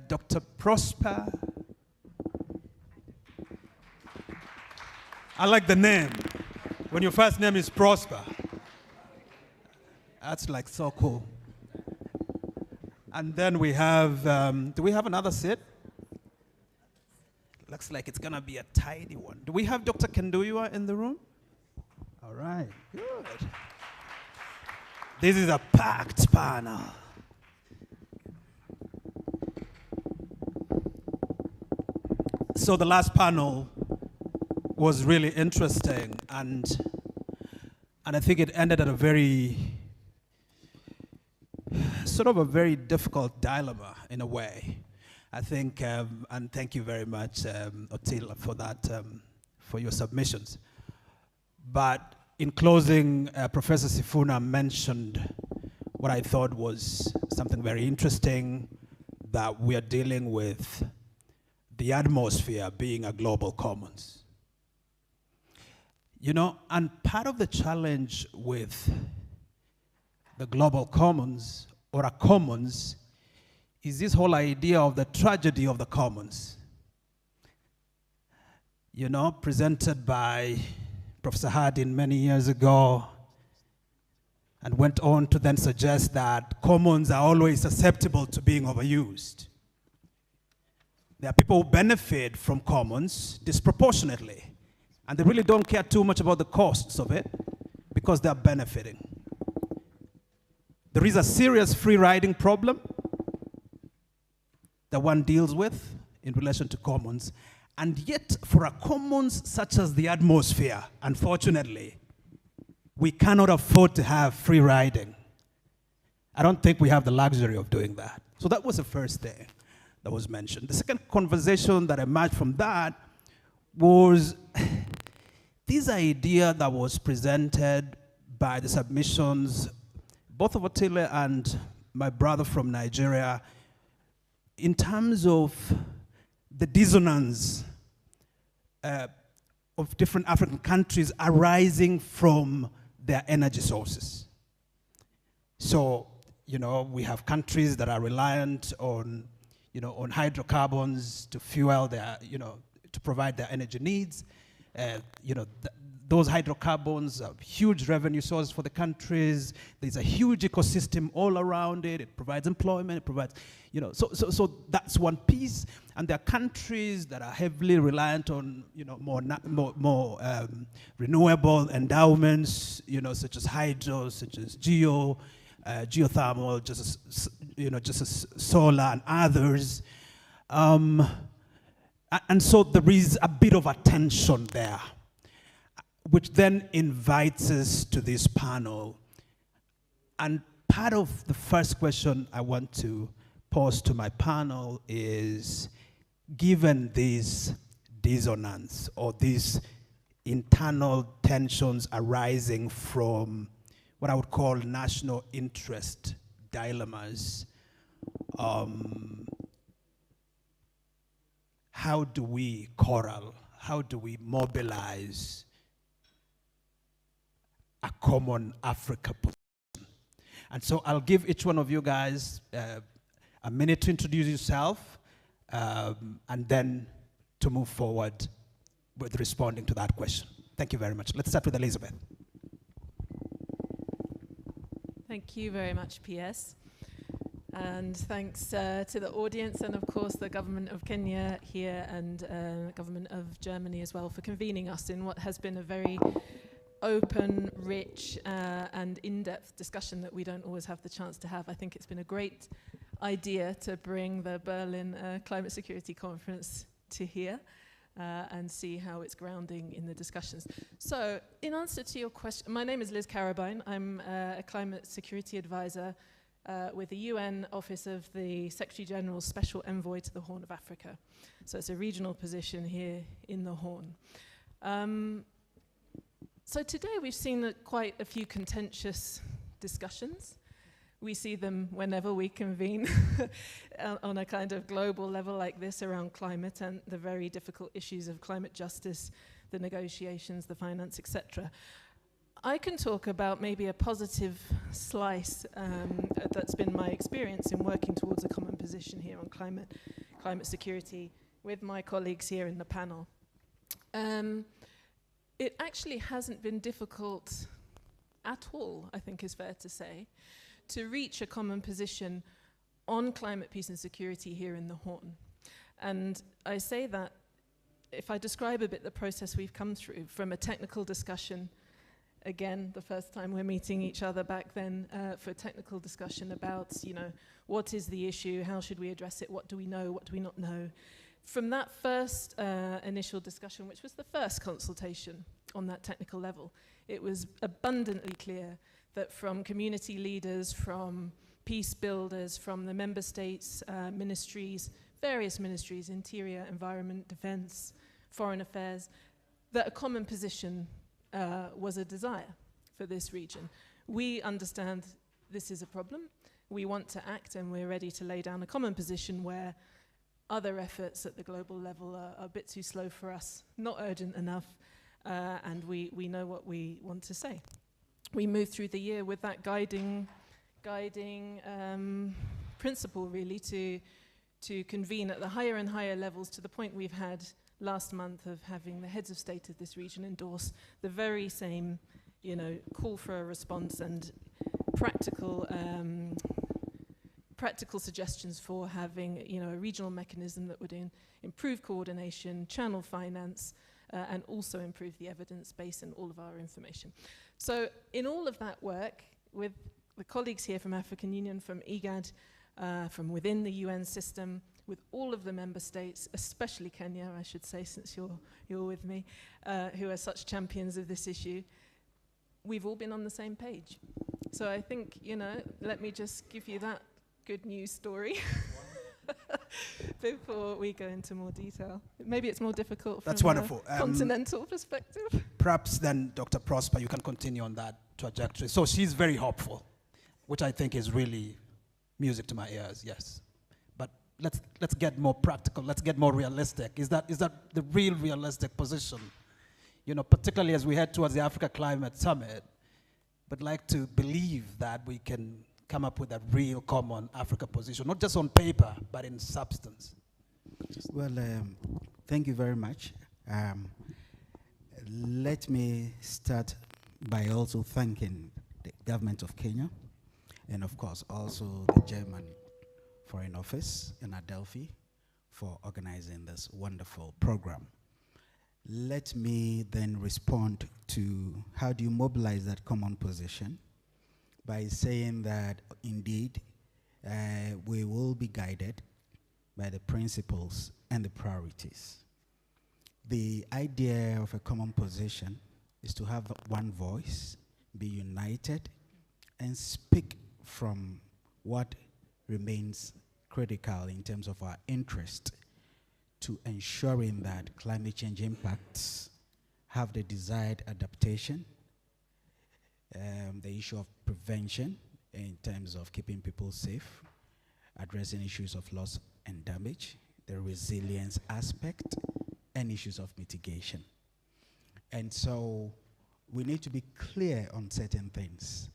Dr. Prosper. I like the name. When your first name is Prosper. That's like so cool. And then we have, do we have another seat? Looks like it's gonna be a tiny one. Do we have Dr. Kenduywa in the room? All right, good. This is a packed panel. So the last panel was really interesting, and I think it ended at a very, sort of a very difficult dilemma in a way. I think, and thank you very much, Otila, for that, for your submissions. But in closing, Professor Sifuna mentioned what I thought was something very interesting, that we are dealing with the atmosphere being a global commons. You know, and part of the challenge with the global commons, or a commons, is this whole idea of the tragedy of the commons. You know, presented by Professor Hardin many years ago, and went on to then suggest that commons are always susceptible to being overused. There are people who benefit from commons disproportionately, and they really don't care too much about the costs of it because they're benefiting. There is a serious free riding problem that one deals with in relation to commons, and yet for a commons such as the atmosphere, unfortunately, we cannot afford to have free riding. I don't think we have the luxury of doing that. So that was the first thing that was mentioned. The second conversation that emerged from that was this idea that was presented by the submissions, both of Otile and my brother from Nigeria, in terms of the dissonance of different African countries arising from their energy sources. So, you know, we have countries that are reliant on, you know, on hydrocarbons to fuel their, you know, to provide their energy needs. You know, those hydrocarbons are huge revenue sources for the countries. There's a huge ecosystem all around it. It provides employment, it provides, you know, so that's one piece. And there are countries that are heavily reliant on, you know, more renewable endowments, you know, such as hydro, such as geothermal, just as, you know, just as solar and others. And so there is a bit of a tension there, which then invites us to this panel. And part of the first question I want to pose to my panel is, given this dissonance or these internal tensions arising from what I would call national interest dilemmas, how do we corral, how do we mobilize a common Africa position? And so I'll give each one of you guys a minute to introduce yourself, and then to move forward with responding to that question. Thank you very much. Let's start with Elizabeth. Thank you very much, PS. And thanks to the audience and, of course, the government of Kenya here and the government of Germany as well for convening us in what has been a very open, rich, and in-depth discussion that we don't always have the chance to have. I think it's been a great idea to bring the Berlin Climate Security Conference to here and see how it's grounding in the discussions. So, in answer to your question, my name is Liz Carabine. I'm a climate security advisor with the UN Office of the Secretary General's Special Envoy to the Horn of Africa. So it's a regional position here in the Horn. So today we've seen quite a few contentious discussions. We see them whenever we convene on a kind of global level like this around climate and the very difficult issues of climate justice, the negotiations, the finance, etc. I can talk about maybe a positive slice that's been my experience in working towards a common position here on climate security with my colleagues here in the panel. It actually hasn't been difficult at all, I think is fair to say, to reach a common position on climate peace and security here in the Horn. And I say that if I describe a bit the process we've come through from a technical discussion, again, the first time we're meeting each other back then for a technical discussion about, you know, what is the issue, how should we address it, what do we know, what do we not know. From that first initial discussion, which was the first consultation on that technical level, it was abundantly clear that from community leaders, from peace builders, from the member states, ministries, various ministries, interior, environment, defense, foreign affairs, that a common position was a desire for this region. We understand this is a problem. We want to act, and we're ready to lay down a common position where other efforts at the global level are a bit too slow for us, not urgent enough, and we know what we want to say. We moved through the year with that guiding principle, really, to convene at the higher and higher levels, to the point we've had last month of having the heads of state of this region endorse the very same, you know, call for a response and practical suggestions for having, you know, a regional mechanism that would improve coordination, channel finance, and also improve the evidence base in all of our information. So in all of that work, with the colleagues here from African Union, from IGAD, from within the UN system, with all of the member states, especially Kenya, I should say, since you're with me, who are such champions of this issue, we've all been on the same page. So I think, you know, let me just give you that good news story before we go into more detail. Maybe it's more difficult from a continental perspective. Perhaps then, Dr. Prosper, you can continue on that trajectory. So she's very hopeful, which I think is really music to my ears, yes. But let's get more practical, let's get more realistic. Is that the real realistic position? You know, particularly as we head towards the Africa Climate Summit, but like to believe that we can come up with a real common Africa position, not just on paper, but in substance. Well, thank you very much. Let me start by also thanking the government of Kenya, and of course also the German Foreign Office in Adelphi for organizing this wonderful program. Let me then respond to how do you mobilize that common position by saying that indeed we will be guided by the principles and the priorities. The idea of a common position is to have one voice, be united, and speak from what remains critical in terms of our interest to ensuring that climate change impacts have the desired adaptation, the issue of prevention in terms of keeping people safe, addressing issues of loss and damage, the resilience aspect, and issues of mitigation. And so we need to be clear on certain things.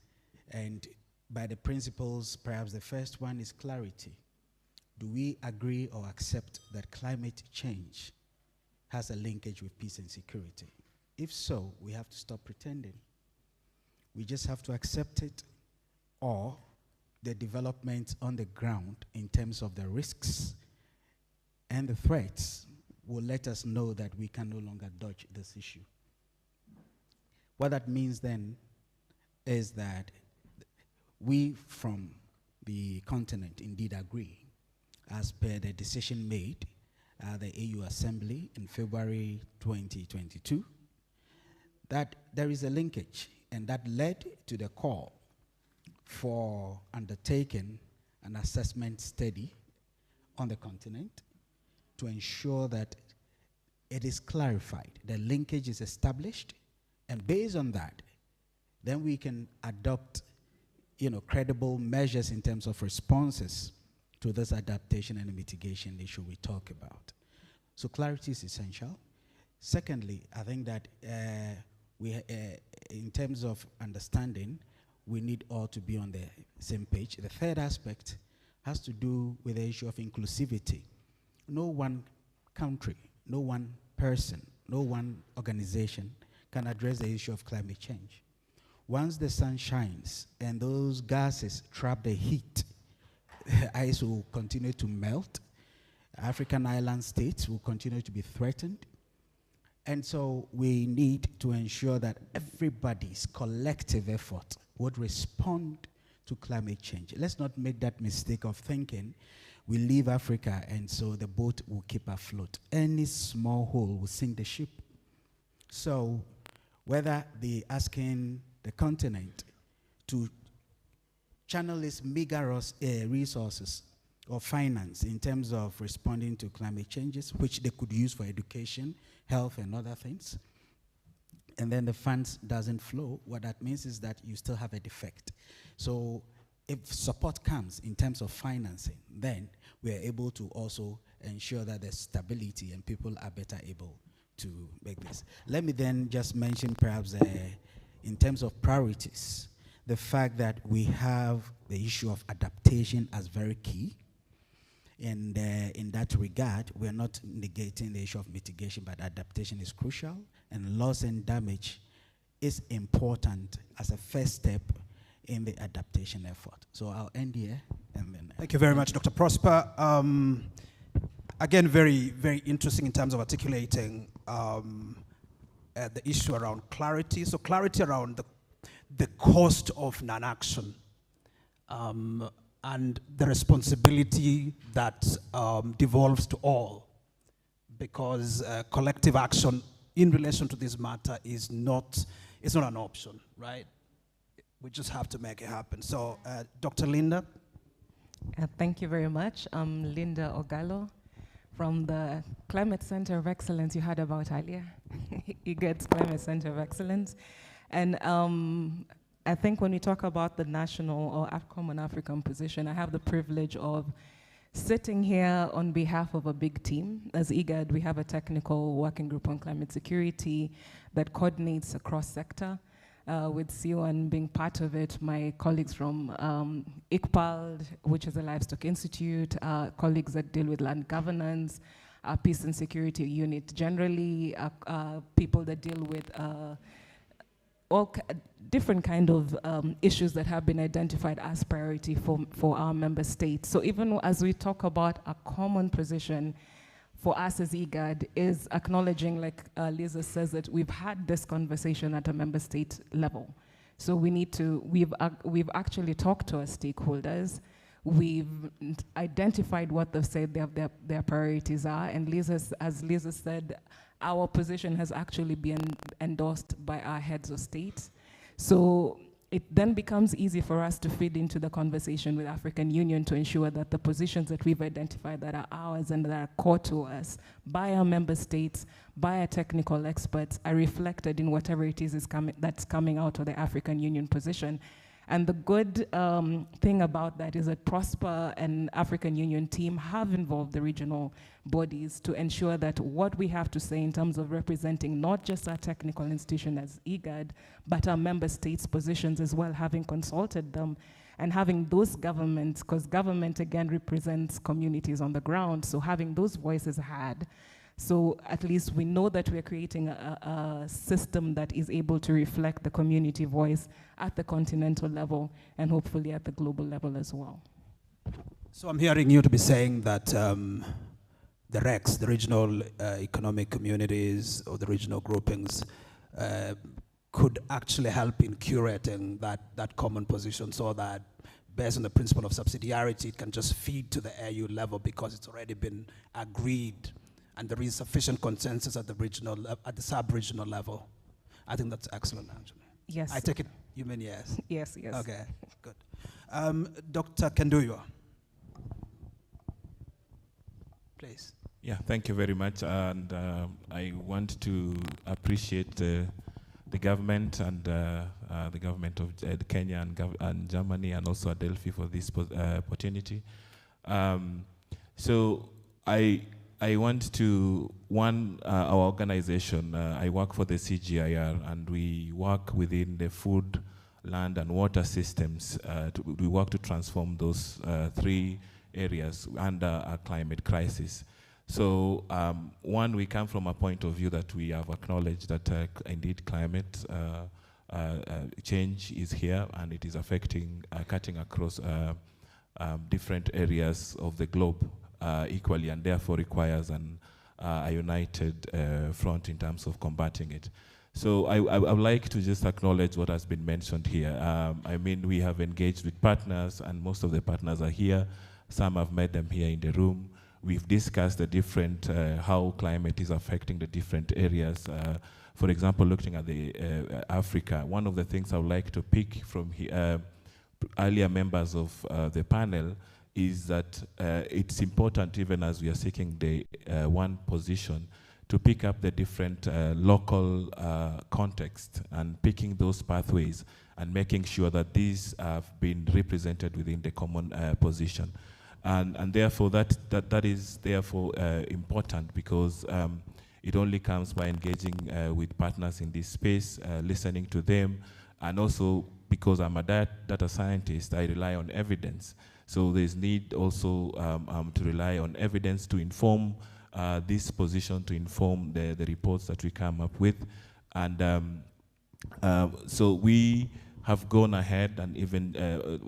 And by the principles, perhaps the first one is clarity. Do we agree or accept that climate change has a linkage with peace and security? If so, we have to stop pretending. We just have to accept it, or the developments on the ground in terms of the risks and the threats will let us know that we can no longer dodge this issue. What that means then is that we from the continent indeed agree, as per the decision made at the AU Assembly in February 2022, that there is a linkage, and that led to the call for undertaking an assessment study on the continent to ensure that it is clarified, the linkage is established, and based on that, then we can adopt, credible measures in terms of responses to this adaptation and mitigation issue we talk about. So clarity is essential. Secondly, I think that in terms of understanding, we need all to be on the same page. The third aspect has to do with the issue of inclusivity. No one country, no one person, no one organization can address the issue of climate change. Once the sun shines and those gases trap the heat, the ice will continue to melt. African island states will continue to be threatened. And so we need to ensure that everybody's collective effort would respond to climate change. Let's not make that mistake of thinking we leave Africa and so the boat will keep afloat. Any small hole will sink the ship. So whether they're asking the continent to channel its meager resources or finance in terms of responding to climate changes, which they could use for education, health, and other things, and then the funds doesn't flow, what that means is that you still have a defect. So if support comes in terms of financing, then we are able to also ensure that there's stability and people are better able to make this. Let me then just mention perhaps in terms of priorities, the fact that we have the issue of adaptation as very key. And in that regard, we're not negating the issue of mitigation, but adaptation is crucial, and loss and damage is important as a first step in the adaptation effort. So I'll end here, and then... Thank you very much, Dr. Prosper. Again, very, very interesting in terms of articulating the issue around clarity. So clarity around the cost of non-action. And the responsibility that devolves to all, because collective action in relation to this matter is not an option, right? We just have to make it happen. So, Dr. Linda. Thank you very much. I'm Linda Ogalo from the Climate Center of Excellence you heard about earlier, IGAD's Climate Center of Excellence. And I think when we talk about the national or common African position, I have the privilege of sitting here on behalf of a big team. As IGAD, we have a technical working group on climate security that coordinates across sector. With Siwan being part of it, my colleagues from ICPAL, which is a livestock institute, colleagues that deal with land governance, peace and security unit generally, people that deal with all different kind of issues that have been identified as priority for our member states. So even as we talk about a common position for us as IGAD is acknowledging, like Lisa says, that we've had this conversation at a member state level. So we need to, we've actually talked to our stakeholders. We've identified what they've said their priorities are, and as Lisa said, our position has actually been endorsed by our heads of state. So it then becomes easy for us to feed into the conversation with African Union to ensure that the positions that we've identified that are ours and that are core to us by our member states, by our technical experts, are reflected in whatever it is that's coming out of the African Union position. And the good thing about that is that Prosper and African Union team have involved the regional bodies to ensure that what we have to say in terms of representing not just our technical institution as IGAD, but our member states' positions as well, having consulted them and having those governments, because government again represents communities on the ground, so having those voices heard. So at least we know that we're creating a system that is able to reflect the community voice at the continental level and hopefully at the global level as well. So I'm hearing you to be saying that the RECs, the regional economic communities or the regional groupings, could actually help in curating that common position so that based on the principle of subsidiarity, it can just feed to the AU level because it's already been agreed and there is sufficient consensus at the regional, at the sub-regional level. I think that's excellent, actually. Yes. I take it you mean yes? Yes, yes. Okay, good. Dr. Kenduyo, please. Yeah, thank you very much. And I want to appreciate the government and the government of Kenya and Germany and also Adelphi for this opportunity. So I want to, our organization, I work for the CGIR and we work within the food, land and water systems. We work to transform those three areas under a climate crisis. So one, we come from a point of view that we have acknowledged that indeed climate change is here and it is affecting, cutting across different areas of the globe equally, and therefore requires a united front in terms of combating it. So I would like to just acknowledge what has been mentioned here. I mean, we have engaged with partners and most of the partners are here. Some have met them here in the room. We've discussed the different, how climate is affecting the different areas. For example, looking at the Africa, one of the things I would like to pick from earlier members of the panel is that it's important, even as we are seeking the one position, to pick up the different local context and picking those pathways and making sure that these have been represented within the common position. And therefore, that is therefore important because it only comes by engaging with partners in this space, listening to them, and also because I'm a data scientist, I rely on evidence. So there's need also to rely on evidence to inform this position, to inform the reports that we come up with. And so we have gone ahead and even,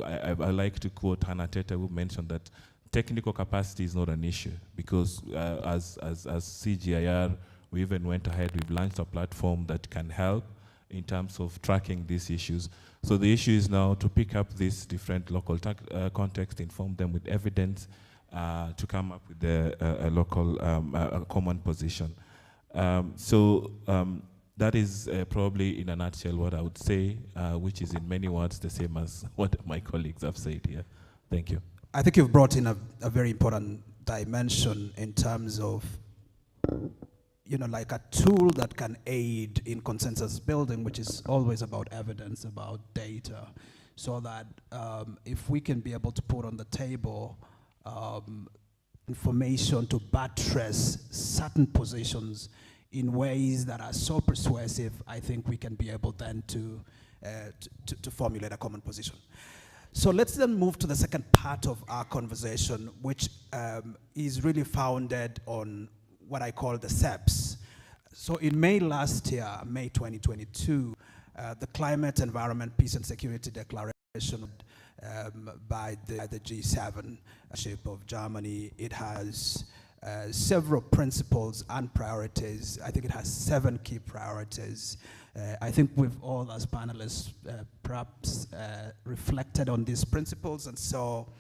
I like to quote Hannah Tete, who mentioned that technical capacity is not an issue because as CGIR, we even went ahead, we've launched a platform that can help in terms of tracking these issues. So the issue is now to pick up this different local context, inform them with evidence to come up with a local common position. That is probably in a nutshell what I would say, which is in many words the same as what my colleagues have said here. Thank you. I think you've brought in a very important dimension in terms of, like a tool that can aid in consensus building, which is always about evidence, about data, so that if we can be able to put on the table information to buttress certain positions in ways that are so persuasive, I think we can be able then to formulate a common position. So let's then move to the second part of our conversation, which is really founded on what I call the SEPs. So in May last year, May 2022, the Climate, Environment, Peace and Security Declaration by the G7 shape of Germany, it has several principles and priorities. I think it has 7 key priorities. I think we've all, as panelists, perhaps reflected on these principles, and so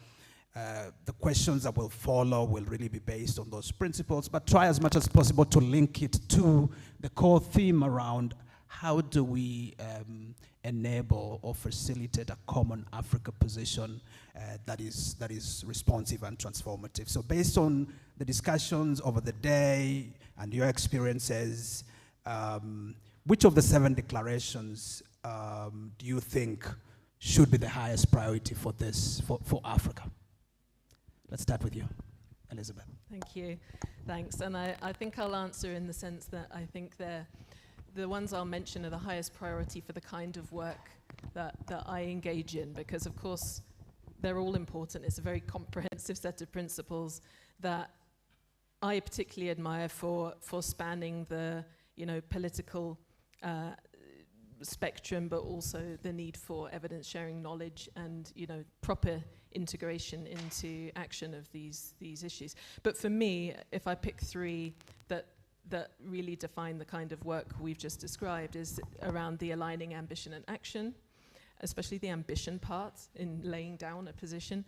the questions that will follow will really be based on those principles, but try as much as possible to link it to the core theme around how do we enable or facilitate a common Africa position that is responsive and transformative. So based on the discussions over the day and your experiences, which of the 7 declarations do you think should be the highest priority for for Africa? Let's start with you, Elizabeth. Thank you. Thanks. And I think I'll answer in the sense that I think the ones I'll mention are the highest priority for the kind of work that I engage in, because of course they're all important. It's a very comprehensive set of principles that I particularly admire for spanning the political spectrum, but also the need for evidence sharing, knowledge, and proper integration into action of these issues. But for me, if I pick 3 that really define the kind of work we've just described, is around the aligning ambition and action, especially the ambition part in laying down a position,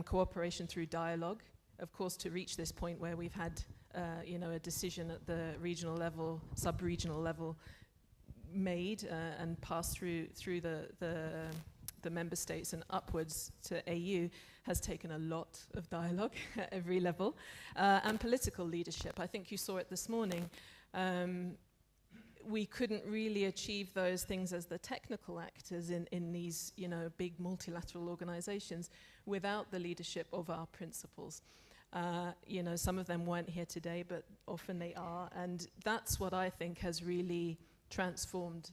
cooperation through dialogue. Of course, to reach this point where we've had a decision at the regional level, sub-regional level made and passed through the member states and upwards to AU has taken a lot of dialogue at every level and political leadership. I think you saw it this morning. We couldn't really achieve those things as the technical actors in these big multilateral organizations without the leadership of our principals. Some of them weren't here today, but often they are, and that's what I think has really transformed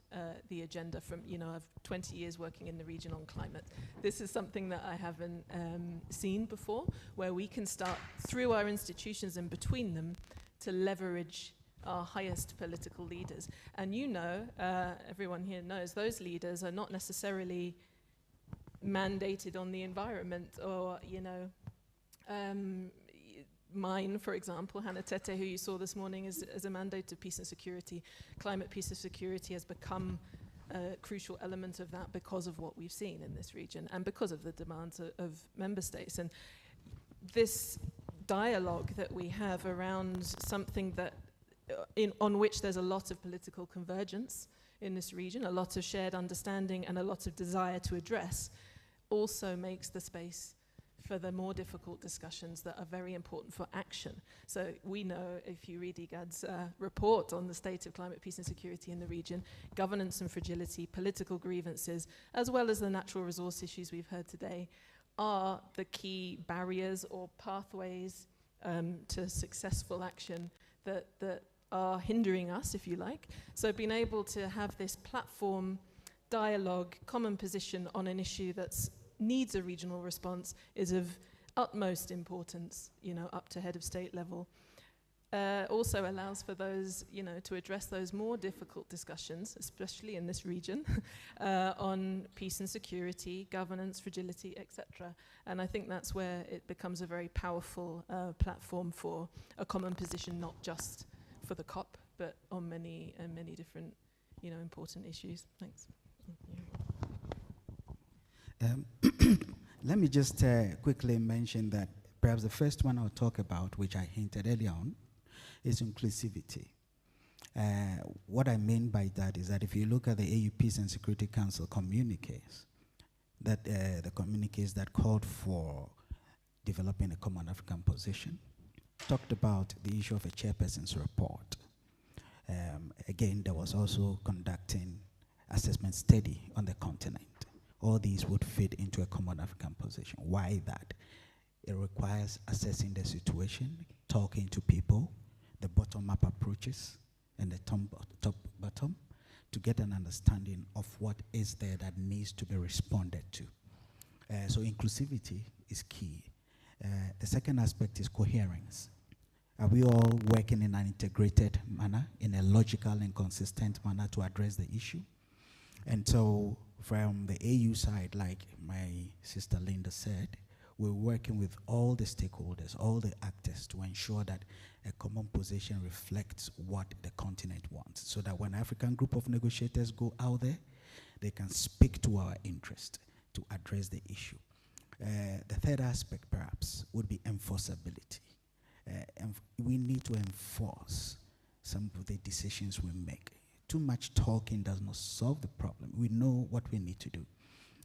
the agenda from, I've 20 years working in the region on climate. This is something that I haven't seen before, where we can start through our institutions and between them to leverage our highest political leaders. And everyone here knows, those leaders are not necessarily mandated on the environment or, mine, for example, Hannah Tete, who you saw this morning, is a mandate to peace and security. Climate, peace and security has become a crucial element of that because of what we've seen in this region and because of the demands of member states. And this dialogue that we have around something that on which there's a lot of political convergence in this region, a lot of shared understanding and a lot of desire to address, also makes the space for the more difficult discussions that are very important for action. So we know, if you read IGAD's report on the state of climate, peace and security in the region, governance and fragility, political grievances, as well as the natural resource issues we've heard today, are the key barriers or pathways to successful action that are hindering us, if you like. So being able to have this platform, dialogue, common position on an issue that's needs a regional response is of utmost importance, up to head of state level. Also allows for those, to address those more difficult discussions, especially in this region, on peace and security, governance, fragility, etc. And I think that's where it becomes a very powerful platform for a common position, not just for the COP, but on many different, important issues. Thanks. Let me just quickly mention that perhaps the first one I'll talk about, which I hinted earlier on, is inclusivity. What I mean by that is that if you look at the AU Peace and Security Council communiques, that the communiques that called for developing a common African position, talked about the issue of a chairperson's report. Again, there was also conducting assessment study on the continent. All these would fit into a common African position. Why that? It requires assessing the situation, talking to people, the bottom-up approaches, and the top-bottom, to get an understanding of what is there that needs to be responded to. So inclusivity is key. The second aspect is coherence. Are we all working in an integrated manner, in a logical and consistent manner to address the issue? And so from the AU side, like my sister Linda said, we're working with all the stakeholders, all the actors to ensure that a common position reflects what the continent wants, so that when an African group of negotiators go out there, they can speak to our interest to address the issue. The third aspect, perhaps, would be enforceability. We need to enforce some of the decisions we make. Too much talking does not solve the problem. We know what we need to do.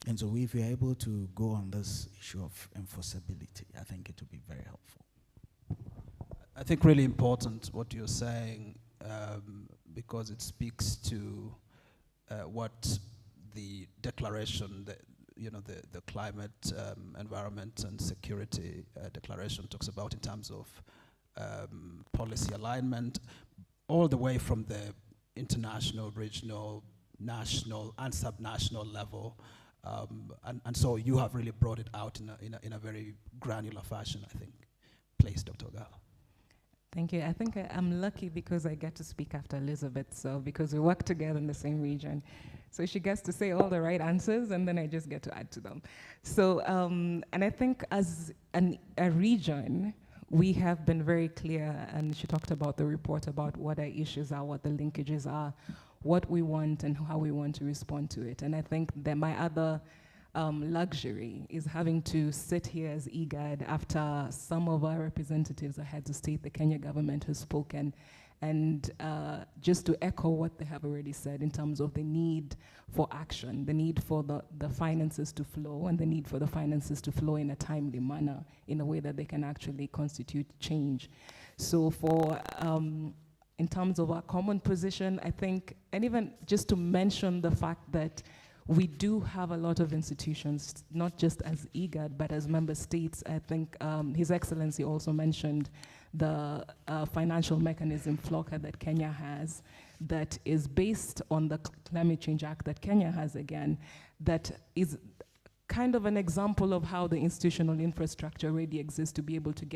And so if you're able to go on this issue of enforceability, I think it will be very helpful. I think really important what you're saying, because it speaks to what the declaration, the climate, environment and security declaration talks about in terms of policy alignment, all the way from the international, regional, national, and subnational level. And so you have really brought it out in a very granular fashion, I think. Please, Dr. Ogala. Thank you. I think I'm lucky because I get to speak after Elizabeth, so because we work together in the same region. So she gets to say all the right answers, and then I just get to add to them. So, and I think as a region, we have been very clear, and she talked about the report about what our issues are, what the linkages are, what we want and how we want to respond to it. And I think that my other luxury is having to sit here as IGAD after some of our representatives are heads of state, the Kenya government has spoken, and just to echo what they have already said in terms of the need for action, the need for the finances to flow, and the need for the finances to flow in a timely manner, in a way that they can actually constitute change. So for, in terms of our common position, I think, and even just to mention the fact that we do have a lot of institutions, not just as IGAD, but as member states. I think His Excellency also mentioned the financial mechanism, FLOCA, that Kenya has, that is based on the Climate Change Act that Kenya has again, that is kind of an example of how the institutional infrastructure already exists to be able to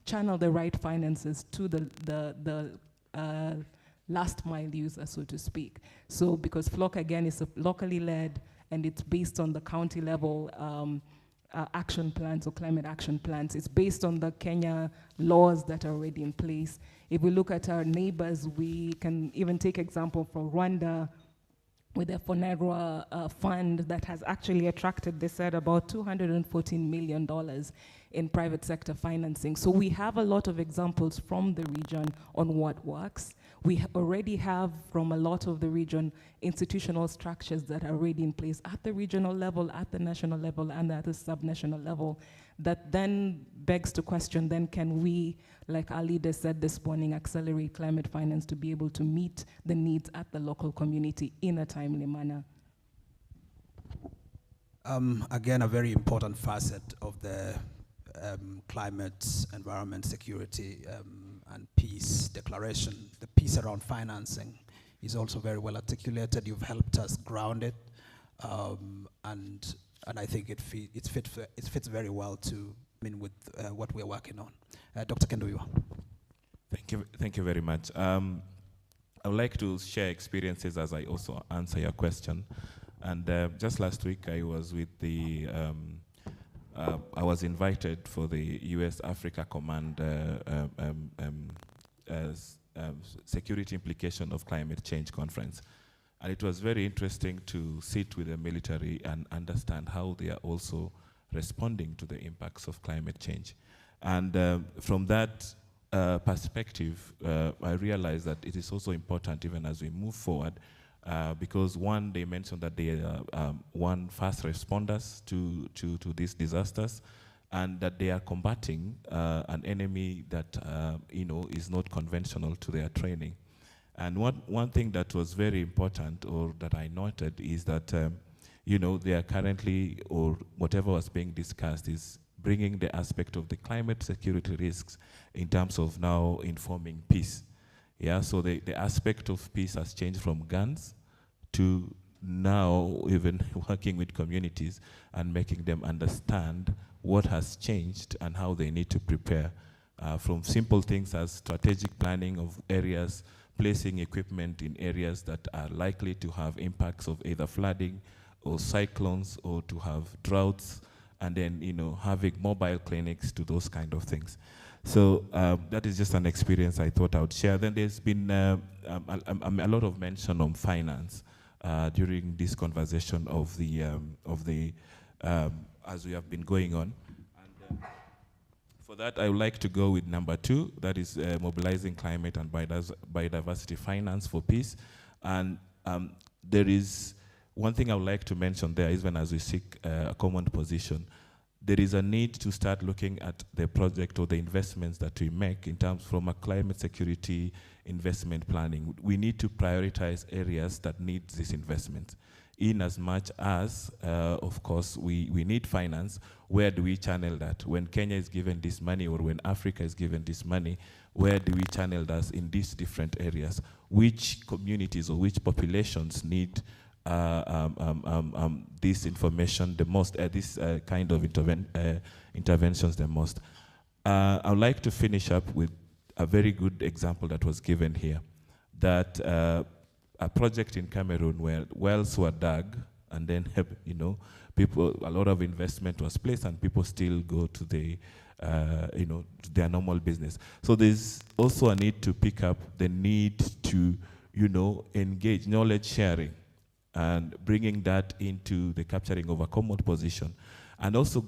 channel the right finances to the last mile user, so to speak. So because FLOCA again is locally led and it's based on the county level action plans or climate action plans. It's based on the Kenya laws that are already in place. If we look at our neighbors, we can even take example from Rwanda with the FONERWA fund that has actually attracted, they said, about $214 million in private sector financing. So we have a lot of examples from the region on what works. We already have from a lot of the region institutional structures that are already in place at the regional level, at the national level, and at the subnational level. That then begs to question, then can we, like our leader said this morning, accelerate climate finance to be able to meet the needs at the local community in a timely manner? Again, a very important facet of the climate, environment, security, and peace declaration. The piece around financing is also very well articulated. You've helped us ground it, and I think it fits very well to, with what we're working on. Dr. Kenduiwa. Thank you very much. I would like to share experiences as I also answer your question. And just last week, I was with the, I was invited for the U.S. Africa Command Security Implication of Climate Change Conference. And it was very interesting to sit with the military and understand how they are also responding to the impacts of climate change. And from that perspective, I realized that it is also important, even as we move forward, because one, they mentioned that they are fast responders to these disasters, and that they are combating an enemy that is not conventional to their training. And one thing that was very important, or that I noted, is that they are currently, or whatever was being discussed, is bringing the aspect of the climate security risks in terms of now informing peace. Yeah, so the aspect of peace has changed from guns to now even working with communities and making them understand what has changed and how they need to prepare, from simple things as strategic planning of areas, placing equipment in areas that are likely to have impacts of either flooding or cyclones, or to have droughts, and then having mobile clinics to those kind of things. So that is just an experience I thought I would share. Then there's been a lot of mention on finance during this conversation of the as we have been going on. And for that, I would like to go with number 2, that is mobilizing climate and biodiversity finance for peace. And there is one thing I would like to mention there, even as we seek a common position. There is a need to start looking at the project or the investments that we make in terms from a climate security investment planning. We need to prioritize areas that need this investment. In as much as, of course, we need finance, where do we channel that? When Kenya is given this money, or when Africa is given this money, where do we channel that in these different areas? Which communities or which populations need this information the most, this kind of interventions the most? I would like to finish up with a very good example that was given here, that a project in Cameroon where wells were dug, and then a lot of investment was placed, and people still go to the to their normal business. So there's also a need to pick up the need to engage knowledge sharing and bringing that into the capturing of a common position. And also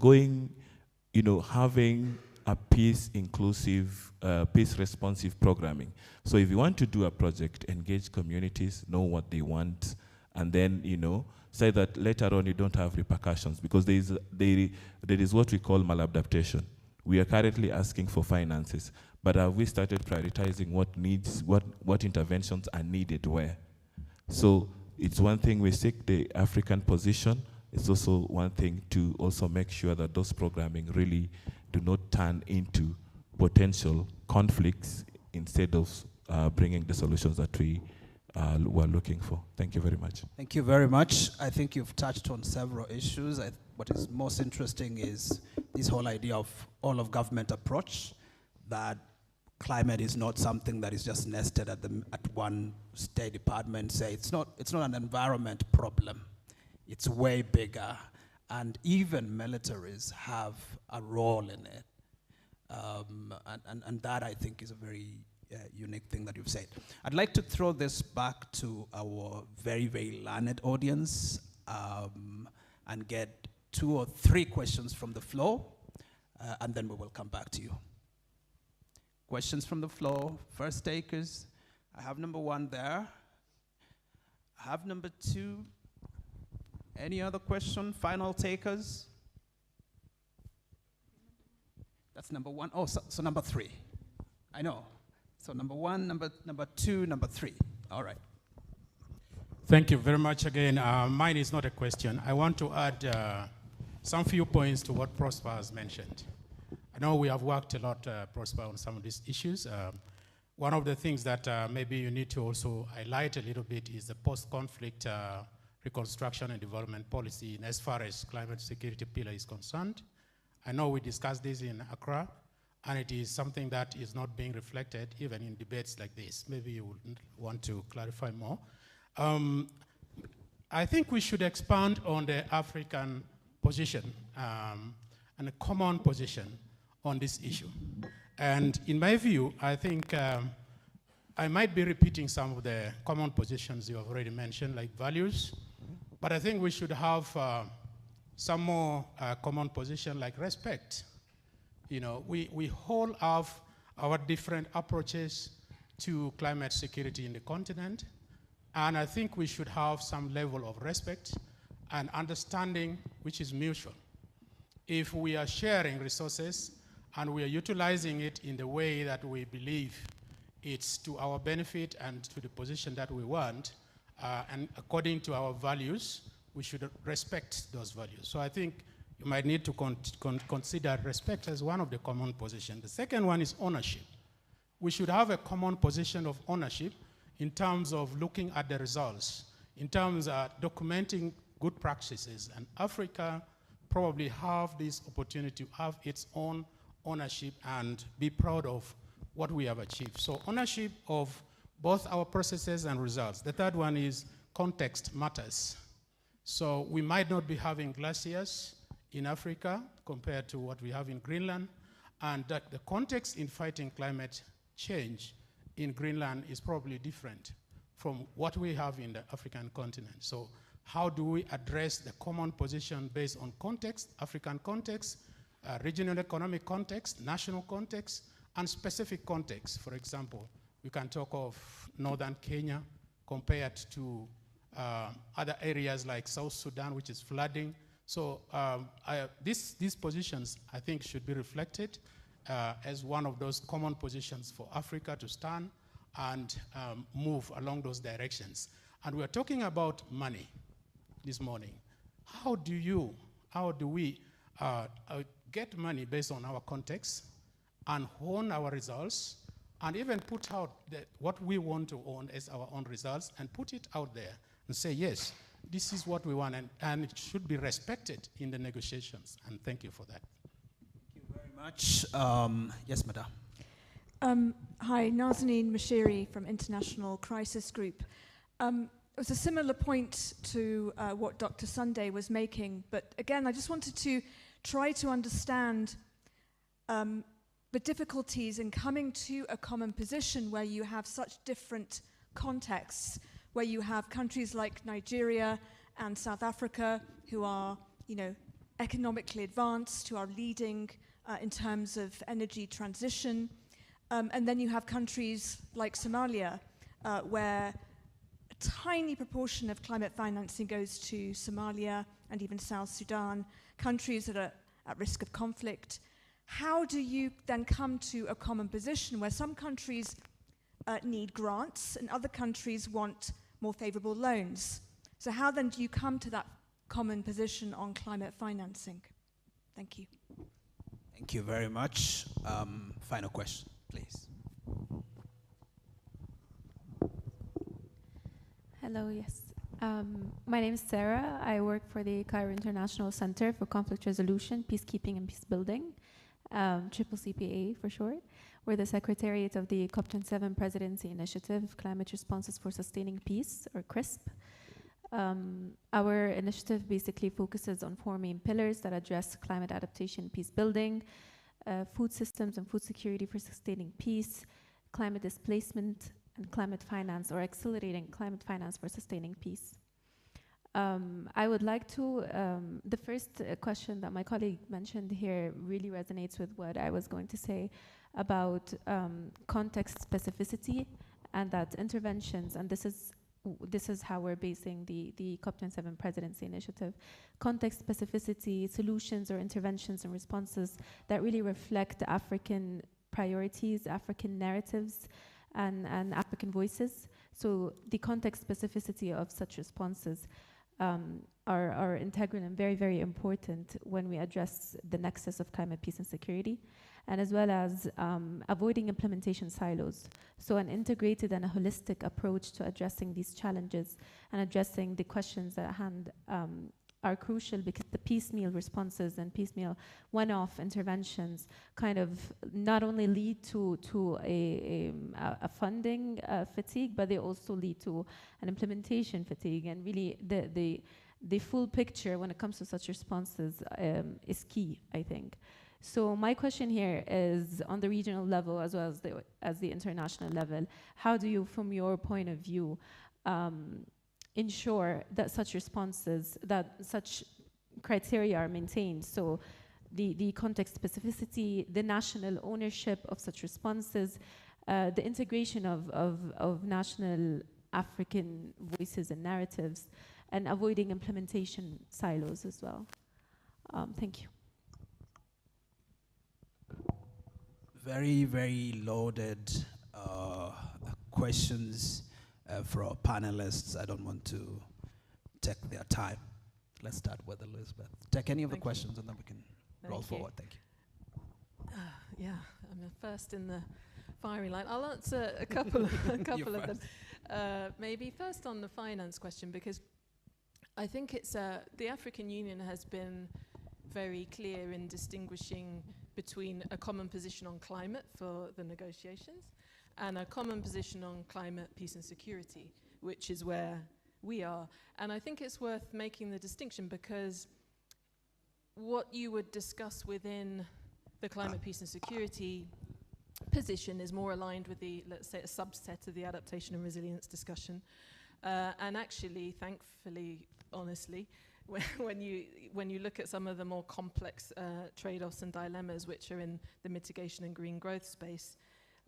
having a peace-inclusive, peace-responsive programming. So if you want to do a project, engage communities, know what they want, and then, say that later on you don't have repercussions, because there is what we call maladaptation. We are currently asking for finances, but have we started prioritizing what interventions are needed where? So it's one thing we seek the African position. It's also one thing to also make sure that those programming really do not turn into potential conflicts instead of bringing the solutions that we were looking for. Thank you very much. Thank you very much. I think you've touched on several issues. What is most interesting is this whole idea of all-of-government approach, that climate is not something that is just nested at one State Department. Say it's not an environment problem. It's way bigger, and even militaries have a role in it. And that, I think, is a very unique thing that you've said. I'd like to throw this back to our very, very learned audience and get 2 or 3 questions from the floor, and then we will come back to you. Questions from the floor, first takers. I have number 1 there. I have number 2. Any other question? Final takers? That's number 1. Oh, so number 3. I know. So number 1, number 2, number 3. All right. Thank you very much again. Mine is not a question. I want to add some few points to what Prosper has mentioned. I know we have worked a lot, Prosper, on some of these issues. One of the things that maybe you need to also highlight a little bit is the post-conflict reconstruction and development policy in as far as climate security pillar is concerned. I know we discussed this in Accra, and it is something that is not being reflected even in debates like this. Maybe you would want to clarify more. I think we should expand on the African position and a common position on this issue. And in my view, I think I might be repeating some of the common positions you have already mentioned, like values, but I think we should have some more common position like respect. We all have our different approaches to climate security in the continent, and I think we should have some level of respect and understanding which is mutual. If we are sharing resources and we are utilizing it in the way that we believe it's to our benefit and to the position that we want, and according to our values, we should respect those values. So I think you might need to consider respect as one of the common positions. The second one is ownership. We should have a common position of ownership in terms of looking at the results, in terms of documenting good practices. And Africa probably have this opportunity to have its own ownership and be proud of what we have achieved. So ownership of both our processes and results. The third one is context matters. So we might not be having glaciers in Africa compared to what we have in Greenland, and that the context in fighting climate change in Greenland is probably different from what we have in the African continent. So how do we address the common position based on context, African context, regional economic context, national context, and specific context? For example, we can talk of northern Kenya compared to other areas like South Sudan, which is flooding. So these positions, I think, should be reflected as one of those common positions for Africa to stand and move along those directions. And we're talking about money this morning. How do we get money based on our context and hone our results and even put out what we want to own as our own results and put it out there and say, yes, this is what we want, and it should be respected in the negotiations. And thank you for that. Thank you very much. Yes, madam. Hi, Nazanin Mashiri from International Crisis Group. It was a similar point to what Dr. Sunday was making, but again, I just wanted to try to understand the difficulties in coming to a common position where you have such different contexts where you have countries like Nigeria and South Africa who are, you know, economically advanced, who are leading in terms of energy transition. And then you have countries like Somalia, where a tiny proportion of climate financing goes to Somalia and even South Sudan, countries that are at risk of conflict. How do you then come to a common position where some countries need grants and other countries want more favorable loans? So how then do you come to that common position on climate financing? Thank you. Thank you very much. Final question, please. Hello, yes. My name is Sarah. I work for the Cairo International Center for Conflict Resolution, Peacekeeping and Peacebuilding, CCCPA for short. We're the Secretariat of the COP27 Presidency Initiative, Climate Responses for Sustaining Peace, or CRISP. Our initiative basically focuses on 4 main pillars that address climate adaptation, peace building, food systems and food security for sustaining peace, climate displacement, and climate finance, or accelerating climate finance for sustaining peace. I would like to, the first question that my colleague mentioned here really resonates with what I was going to say about context specificity, and that interventions, and this is how we're basing the COP27 Presidency Initiative, context specificity, solutions or interventions and responses that really reflect African priorities, African narratives, and African voices. So the context specificity of such responses are integral and very, very important when we address the nexus of climate, peace, and security, and as well as avoiding implementation silos. So an integrated and a holistic approach to addressing these challenges and addressing the questions at hand are crucial, because the piecemeal responses and piecemeal one-off interventions kind of not only lead to a funding fatigue, but they also lead to an implementation fatigue. And really the full picture when it comes to such responses is key, I think. So my question here is, on the regional level as well as the international level, how do you, from your point of view, ensure that such responses, that such criteria are maintained? So the context specificity, the national ownership of such responses, the integration of national African voices and narratives, and avoiding implementation silos as well. Thank you. Very, very loaded questions for our panelists. I don't want to take their time. Let's start with Elizabeth. Take any of the questions and then we can roll forward. Thank you. Yeah, I'm first in the firing line. I'll answer a couple of them. Maybe first on the finance question, because I think it's the African Union has been very clear in distinguishing between a common position on climate for the negotiations and a common position on climate, peace and security, which is where we are. And I think it's worth making the distinction, because what you would discuss within the climate, peace and security position is more aligned with the, let's say, a subset of the adaptation and resilience discussion. And actually, thankfully, honestly, when you look at some of the more complex trade-offs and dilemmas which are in the mitigation and green growth space,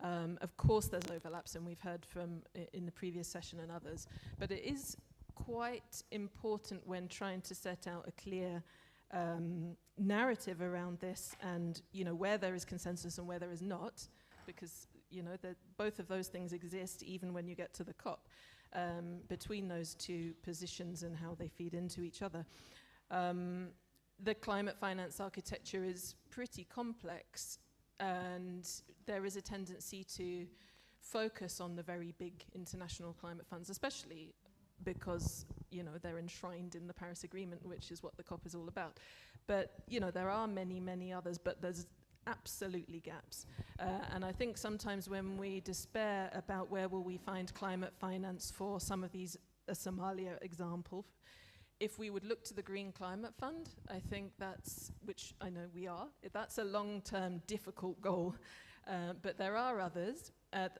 of course there's overlaps, and we've heard from in the previous session and others, but it is quite important when trying to set out a clear narrative around this, and where there is consensus and where there is not, because both of those things exist even when you get to the COP, between those two positions and how they feed into each other. The climate finance architecture is pretty complex, and there is a tendency to focus on the very big international climate funds, especially because they're enshrined in the Paris Agreement, which is what the COP is all about. But there are many, many others, but there's absolutely gaps. And I think sometimes when we despair about where will we find climate finance for some of these, a Somalia example, if we would look to the Green Climate Fund, I think that's, which I know we are, that's a long-term difficult goal. But there are others,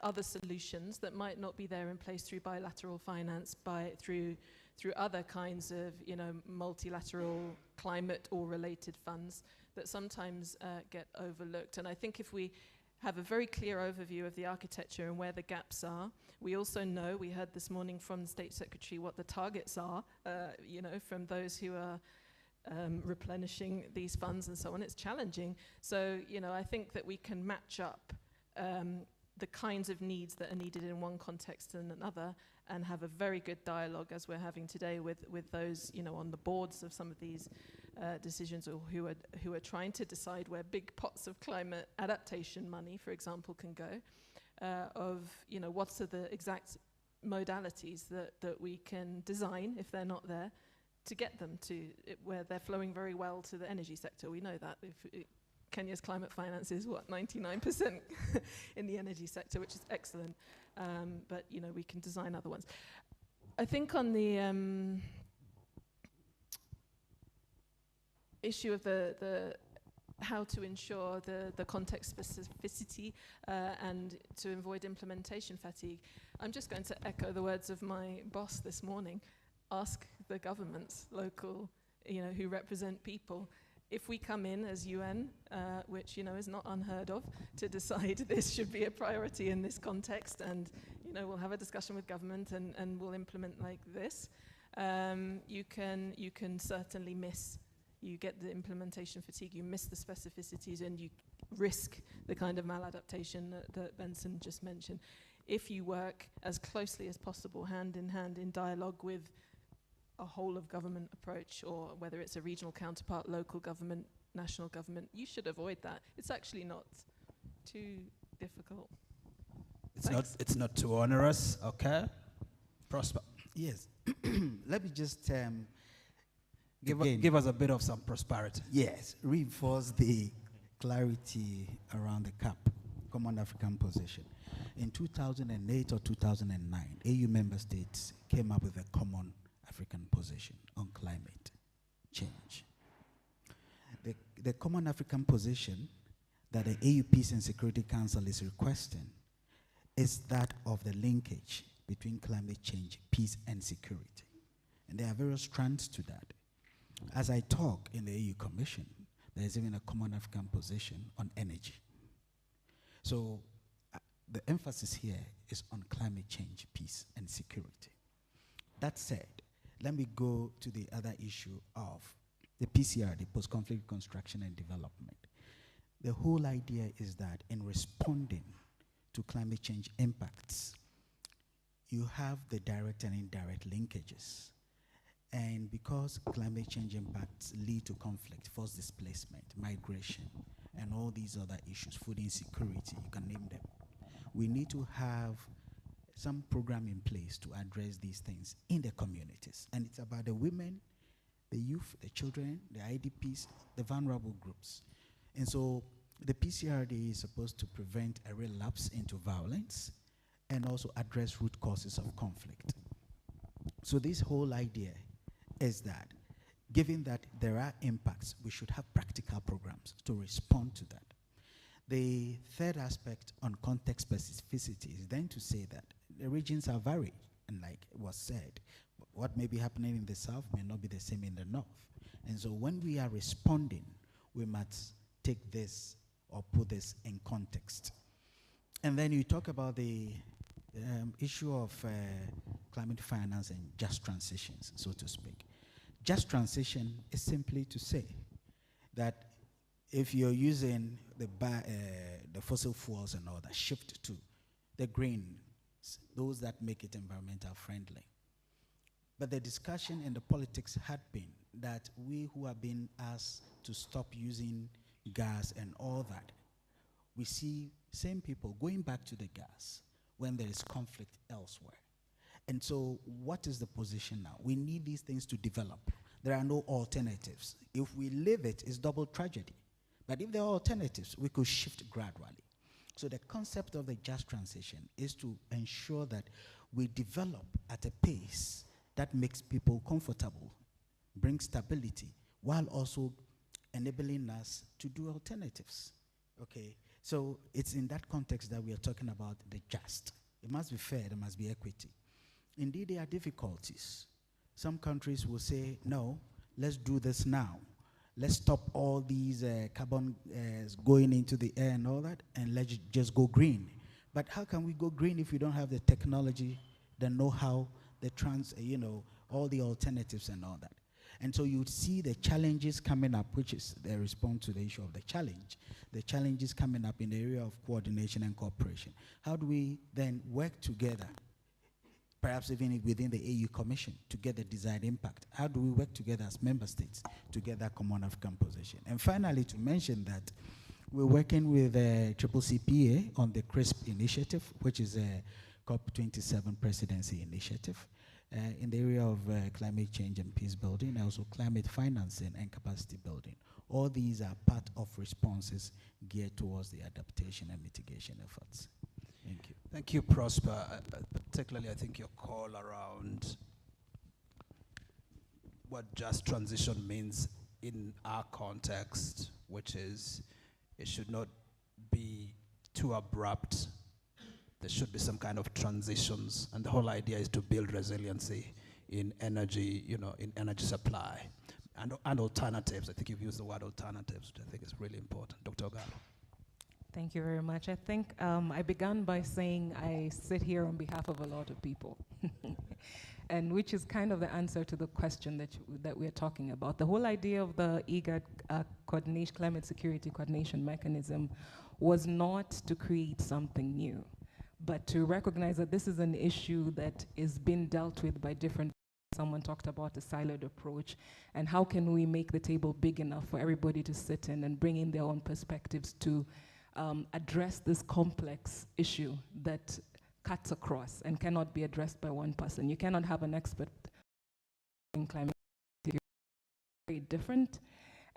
other solutions that might not be there in place through bilateral finance, through other kinds of, multilateral climate or related funds that sometimes get overlooked. And I think if we have a very clear overview of the architecture and where the gaps are. We also know, we heard this morning from the State Secretary what the targets are, from those who are replenishing these funds and so on. It's challenging. So, I think that we can match up the kinds of needs that are needed in one context and another, and have a very good dialogue as we're having today with those on the boards of some of these decisions, or who are trying to decide where big pots of climate adaptation money, for example, can go, what are the exact modalities that we can design, if they're not there, to get them to where they're flowing very well to the energy sector. We know that. Kenya's climate finance is 99% in the energy sector, which is excellent. But we can design other ones. I think on the issue of the how to ensure the context specificity and to avoid implementation fatigue, I'm just going to echo the words of my boss this morning. Ask the governments, local, who represent people. If we come in as UN, which is not unheard of, to decide this should be a priority in this context, and we'll have a discussion with government and we'll implement like this, you can certainly miss. You get the implementation fatigue, you miss the specificities, and you risk the kind of maladaptation that Benson just mentioned. If you work as closely as possible, hand in dialogue with a whole of government approach, or whether it's a regional counterpart, local government, national government, you should avoid that. It's actually not too difficult. It's not too onerous, okay? Prosper. Yes. Let me just give us a bit of some prosperity. Yes, reinforce the clarity around the CAP, Common African Position. In 2008 or 2009, AU member states came up with a Common African Position on climate change. The Common African Position that the AU Peace and Security Council is requesting is that of the linkage between climate change, peace, and security. And there are various strands to that. As I talk in the AU Commission, there is even a Common African Position on energy. So the emphasis here is on climate change, peace, and security. That said, let me go to the other issue of the PCR, the post-conflict reconstruction and development. The whole idea is that in responding to climate change impacts, you have the direct and indirect linkages. And because climate change impacts lead to conflict, forced displacement, migration, and all these other issues, food insecurity, you can name them, we need to have some program in place to address these things in the communities. And it's about the women, the youth, the children, the IDPs, the vulnerable groups. And so the PCRD is supposed to prevent a relapse into violence and also address root causes of conflict. So this whole idea is that given that there are impacts, we should have practical programs to respond to that. The third aspect on context specificity is then to say that the regions are varied, and like it was said, what may be happening in the south may not be the same in the north. And so when we are responding, we must take this or put this in context. And then you talk about the issue of climate finance and just transitions, so to speak. Just transition is simply to say that if you're using the fossil fuels and all that, shift to the green, those that make it environmental friendly. But the discussion and the politics had been that we who have been asked to stop using gas and all that, we see same people going back to the gas when there is conflict elsewhere. And so what is the position now? We need these things to develop. There are no alternatives. If we leave it, it's double tragedy. But if there are alternatives, we could shift gradually. So the concept of the just transition is to ensure that we develop at a pace that makes people comfortable, brings stability, while also enabling us to do alternatives. Okay, So it's in that context that we are talking about the just. It must be fair, there must be equity. Indeed, there are difficulties. Some countries will say, no, let's do this now. Let's stop all these carbon going into the air and all that, and let's just go green. But how can we go green if we don't have the technology, the know-how, the all the alternatives and all that? And so you would see the challenges coming up, which is the response to the issue of the challenge. The challenges coming up in the area of coordination and cooperation. How do we then work together, perhaps even within the AU Commission, to get the desired impact? How do we work together as member states to get that common African position? And finally, to mention that we're working with CCCPA on the CRISP initiative, which is a COP27 presidency initiative in the area of climate change and peace building, and also climate financing and capacity building. All these are part of responses geared towards the adaptation and mitigation efforts. Thank you. Thank you, Prosper. Particularly, I think your call around what just transition means in our context, which is it should not be too abrupt. There should be some kind of transitions, and the whole idea is to build resiliency in energy, in energy supply, and alternatives. I think you've used the word alternatives, which I think is really important. Dr. Ogallo. Thank you very much. I think I began by saying I sit here on behalf of a lot of people, and which is kind of the answer to the question that we're talking about. The whole idea of the IGAD coordination, climate security coordination mechanism was not to create something new, but to recognize that this is an issue that is being dealt with by different. Someone talked about a siloed approach, and how can we make the table big enough for everybody to sit in and bring in their own perspectives to address this complex issue that cuts across and cannot be addressed by one person. You cannot have an expert in climate change. Very different.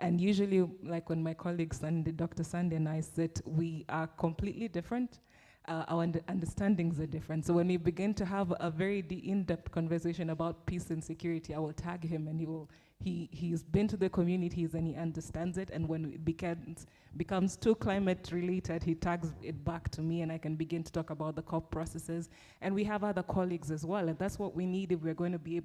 And usually, like when my colleagues and Dr. Sandy and I sit, we are completely different. Our understandings are different. So when we begin to have a very in-depth conversation about peace and security, I will tag him, and he's been to the communities and he understands it. And when it becomes too climate related, he tags it back to me, and I can begin to talk about the COP processes. And we have other colleagues as well, and that's what we need if we're going to be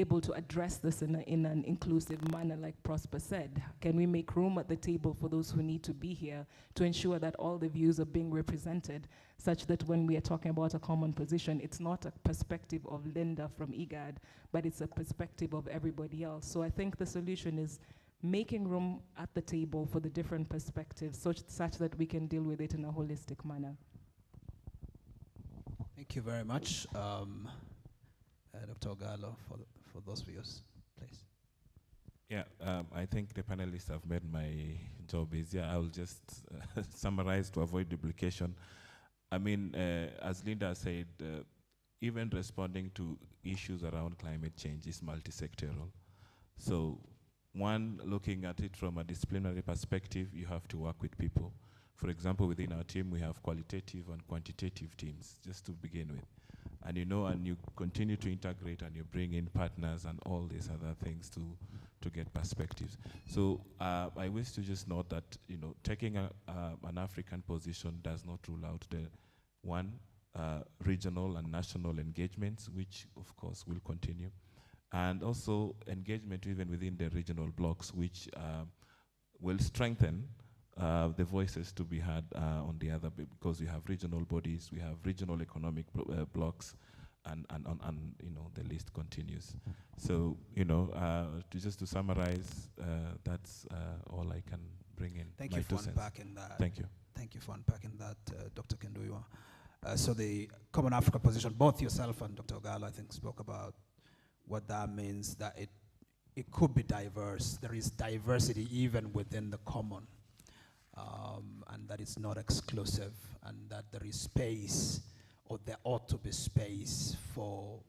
able to address this in an inclusive manner, like Prosper said. Can we make room at the table for those who need to be here to ensure that all the views are being represented, such that when we are talking about a common position, it's not a perspective of Linda from IGAD, but it's a perspective of everybody else. So I think the solution is making room at the table for the different perspectives, such that we can deal with it in a holistic manner. Thank you very much. Dr. Ogallo, for those views, please. Yeah, I think the panelists have made my job easier. I will just summarize to avoid duplication. I mean, as Linda said, even responding to issues around climate change is multi-sectoral. So one, looking at it from a disciplinary perspective, you have to work with people. For example, within our team, we have qualitative and quantitative teams, just to begin with. And and you continue to integrate, and you bring in partners and all these other things to get perspectives. So I wish to just note that taking an African position does not rule out the regional and national engagements, which of course will continue, and also engagement even within the regional blocks, which will strengthen the voices to be heard on the other, because we have regional bodies, we have regional economic blocks, and the list continues. So just to summarize, that's all I can bring in. Thank you for unpacking that. Thank you. Thank you for unpacking that, Dr. Kenduiwa. So the Common Africa position, both yourself and Dr. Ogallo, I think, spoke about what that means, that it could be diverse. There is diversity even within the common. And that it's not exclusive, and that there is space, or there ought to be space for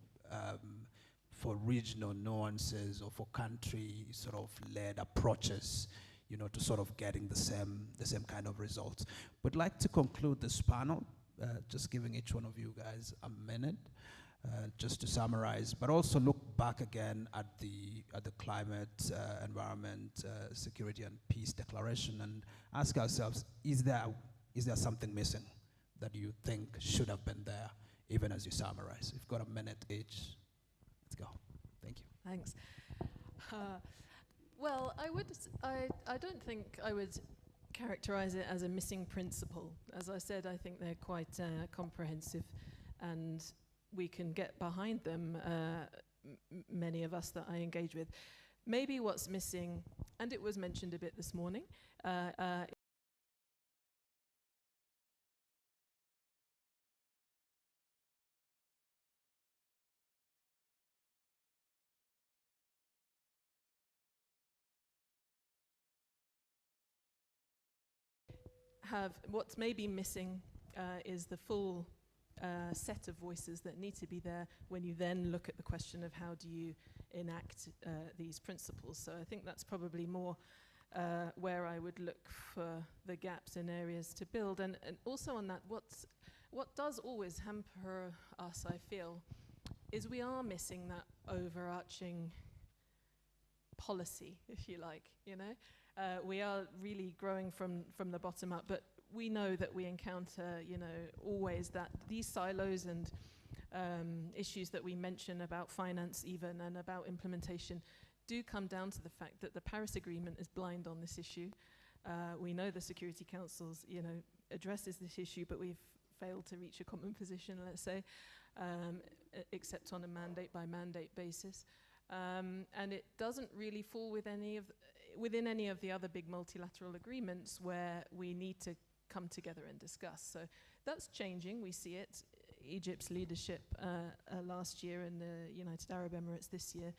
regional nuances, or for country sort of led approaches, to sort of getting the same kind of results. Would like to conclude this panel, just giving each one of you guys a minute. just to summarize, but also look back again at the climate, environment, security and peace declaration, and ask ourselves: is there something missing that you think should have been there, even as you summarize? We've got a minute each. Let's go. Thank you. Thanks. Well, I don't think I would characterize it as a missing principle. As I said, I think they're quite comprehensive, and we can get behind them, many of us that I engage with. Maybe what's missing, and it was mentioned a bit this morning, what's maybe missing is the full set of voices that need to be there when you then look at the question of how do you enact these principles. So I think that's probably more where I would look for the gaps in areas to build. And also on that, what does always hamper us, I feel, is we are missing that overarching policy, if you like, you know? We are really growing from the bottom up, but we know that we encounter, you know, always that these silos and issues that we mention about finance even and about implementation do come down to the fact that the Paris Agreement is blind on this issue. We know the Security Council's, you know, addresses this issue, but we've failed to reach a common position, let's say, except on a mandate by mandate basis. And it doesn't really fall within any of the other big multilateral agreements where we need to come together and discuss. So that's changing, we see it. Egypt's leadership last year and the United Arab Emirates this year,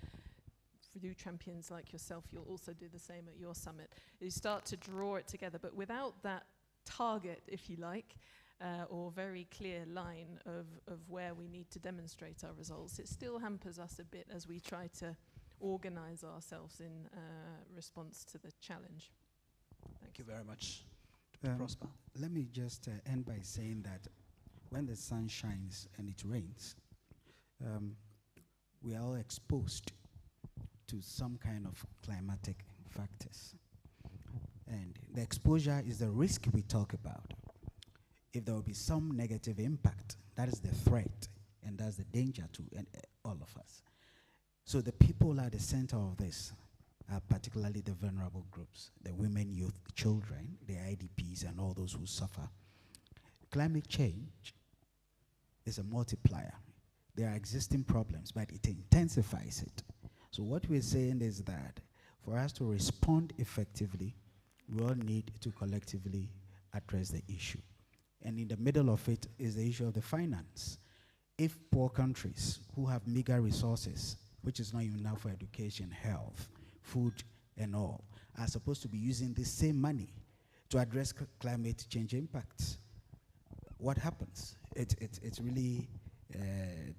through champions like yourself, you'll also do the same at your summit. You start to draw it together, but without that target, if you like, or very clear line of where we need to demonstrate our results, it still hampers us a bit as we try to organize ourselves in response to the challenge. Thank you very much. Prosper. Let me just end by saying that when the sun shines and it rains, we are all exposed to some kind of climatic factors. And the exposure is the risk we talk about. If there will be some negative impact, that is the threat, and that's the danger to all of us. So the people at the center of this are particularly the vulnerable groups, the women, youth, children, the IDPs, and all those who suffer. Climate change is a multiplier. There are existing problems, but it intensifies it. So what we're saying is that for us to respond effectively, we all need to collectively address the issue. And in the middle of it is the issue of the finance. If poor countries who have meager resources, which is not even enough for education, health, food, and all, are supposed to be using the same money to address climate change impacts, what happens? It's really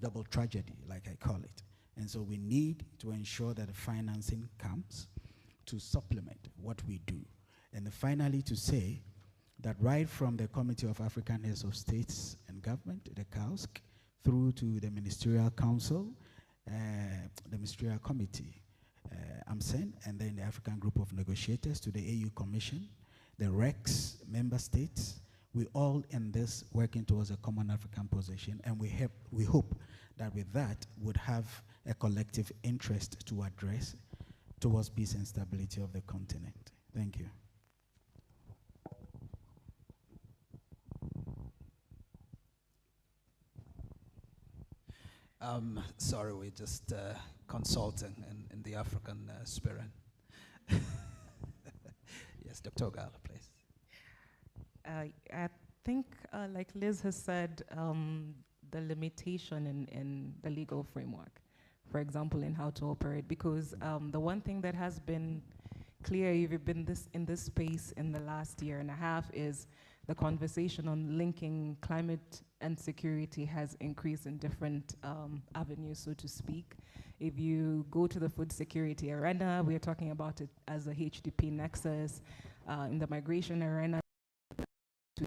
double tragedy, like I call it. And so we need to ensure that the financing comes to supplement what we do. And finally, to say that right from the Committee of African Heads of States and Government, the CAUSC, through to the Ministerial Council, the Ministerial Committee, AMSEN, and then the African Group of Negotiators, to the AU Commission, the REX member states, we all in this working towards a common African position, and we hope that with that would have a collective interest to address towards peace and stability of the continent. Thank you. Sorry, we're just consulting in the African spirit. Yes, Dr. Ogala, please. I think, like Liz has said, the limitation in the legal framework, for example, in how to operate, because the one thing that has been clear, if you've been in this space in the last year and a half, is the conversation on linking climate and security has increased in different avenues, so to speak. If you go to the food security arena, we are talking about it as a HDP nexus. In the migration arena, to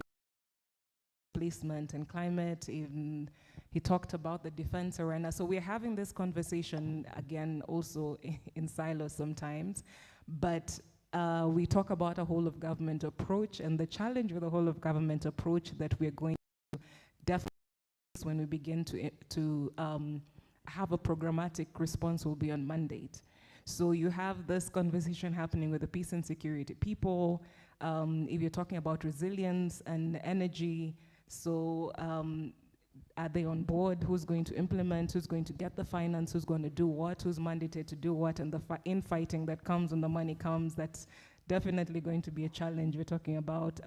placement and climate, in He talked about the defense arena. So we're having this conversation, again, also in silos sometimes, but we talk about a whole of government approach, and the challenge with the whole of government approach that we're going to definitely when we begin to have a programmatic response will be on mandate. So you have this conversation happening with the peace and security people. If you're talking about resilience and energy, so are they on board? Who's going to implement? Who's going to get the finance? Who's going to do what? Who's mandated to do what? And the infighting that comes when the money comes, that's definitely going to be a challenge. We're talking about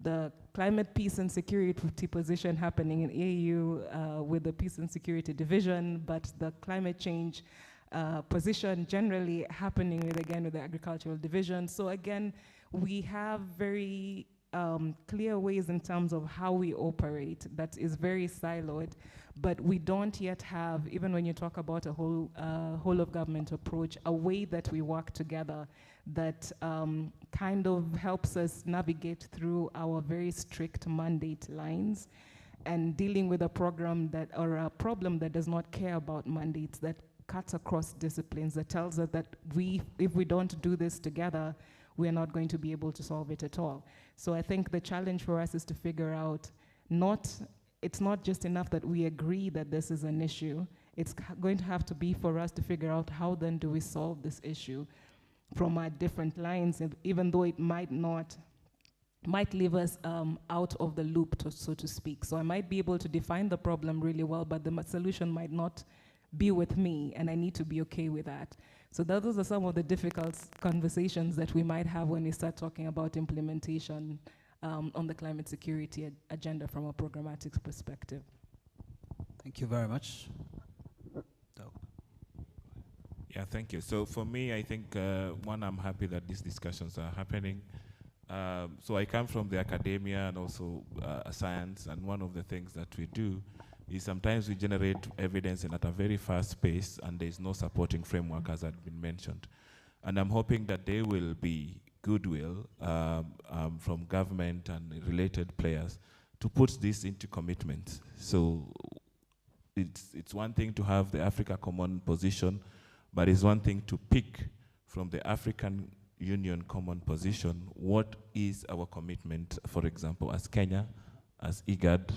the climate, peace, and security position happening in AU with the Peace and Security Division, but the climate change position generally happening with the Agricultural Division. So again, we have very clear ways in terms of how we operate that is very siloed, but we don't yet have, even when you talk about a whole of government approach, a way that we work together that kind of helps us navigate through our very strict mandate lines and dealing with a program that, or a problem that does not care about mandates, that cuts across disciplines, that tells us that if we don't do this together, we're not going to be able to solve it at all. So I think the challenge for us is to figure out, it's not just enough that we agree that this is an issue, it's going to have to be for us to figure out how then do we solve this issue from our different lines, even though it might leave us out of the loop, so to speak. So I might be able to define the problem really well, but the solution might not be with me, and I need to be okay with that. So those are some of the difficult conversations that we might have when we start talking about implementation on the climate security agenda from a programmatic perspective. Thank you very much. Yeah, thank you. So for me, I think, one, I'm happy that these discussions are happening. So I come from the academia and also science, and one of the things that we do is sometimes we generate evidence at a very fast pace, and there's no supporting framework, as had been mentioned. And I'm hoping that there will be goodwill from government and related players to put this into commitment. So it's one thing to have the Africa Common Position, but it's one thing to pick from the African Union Common Position what is our commitment, for example, as Kenya, as IGAD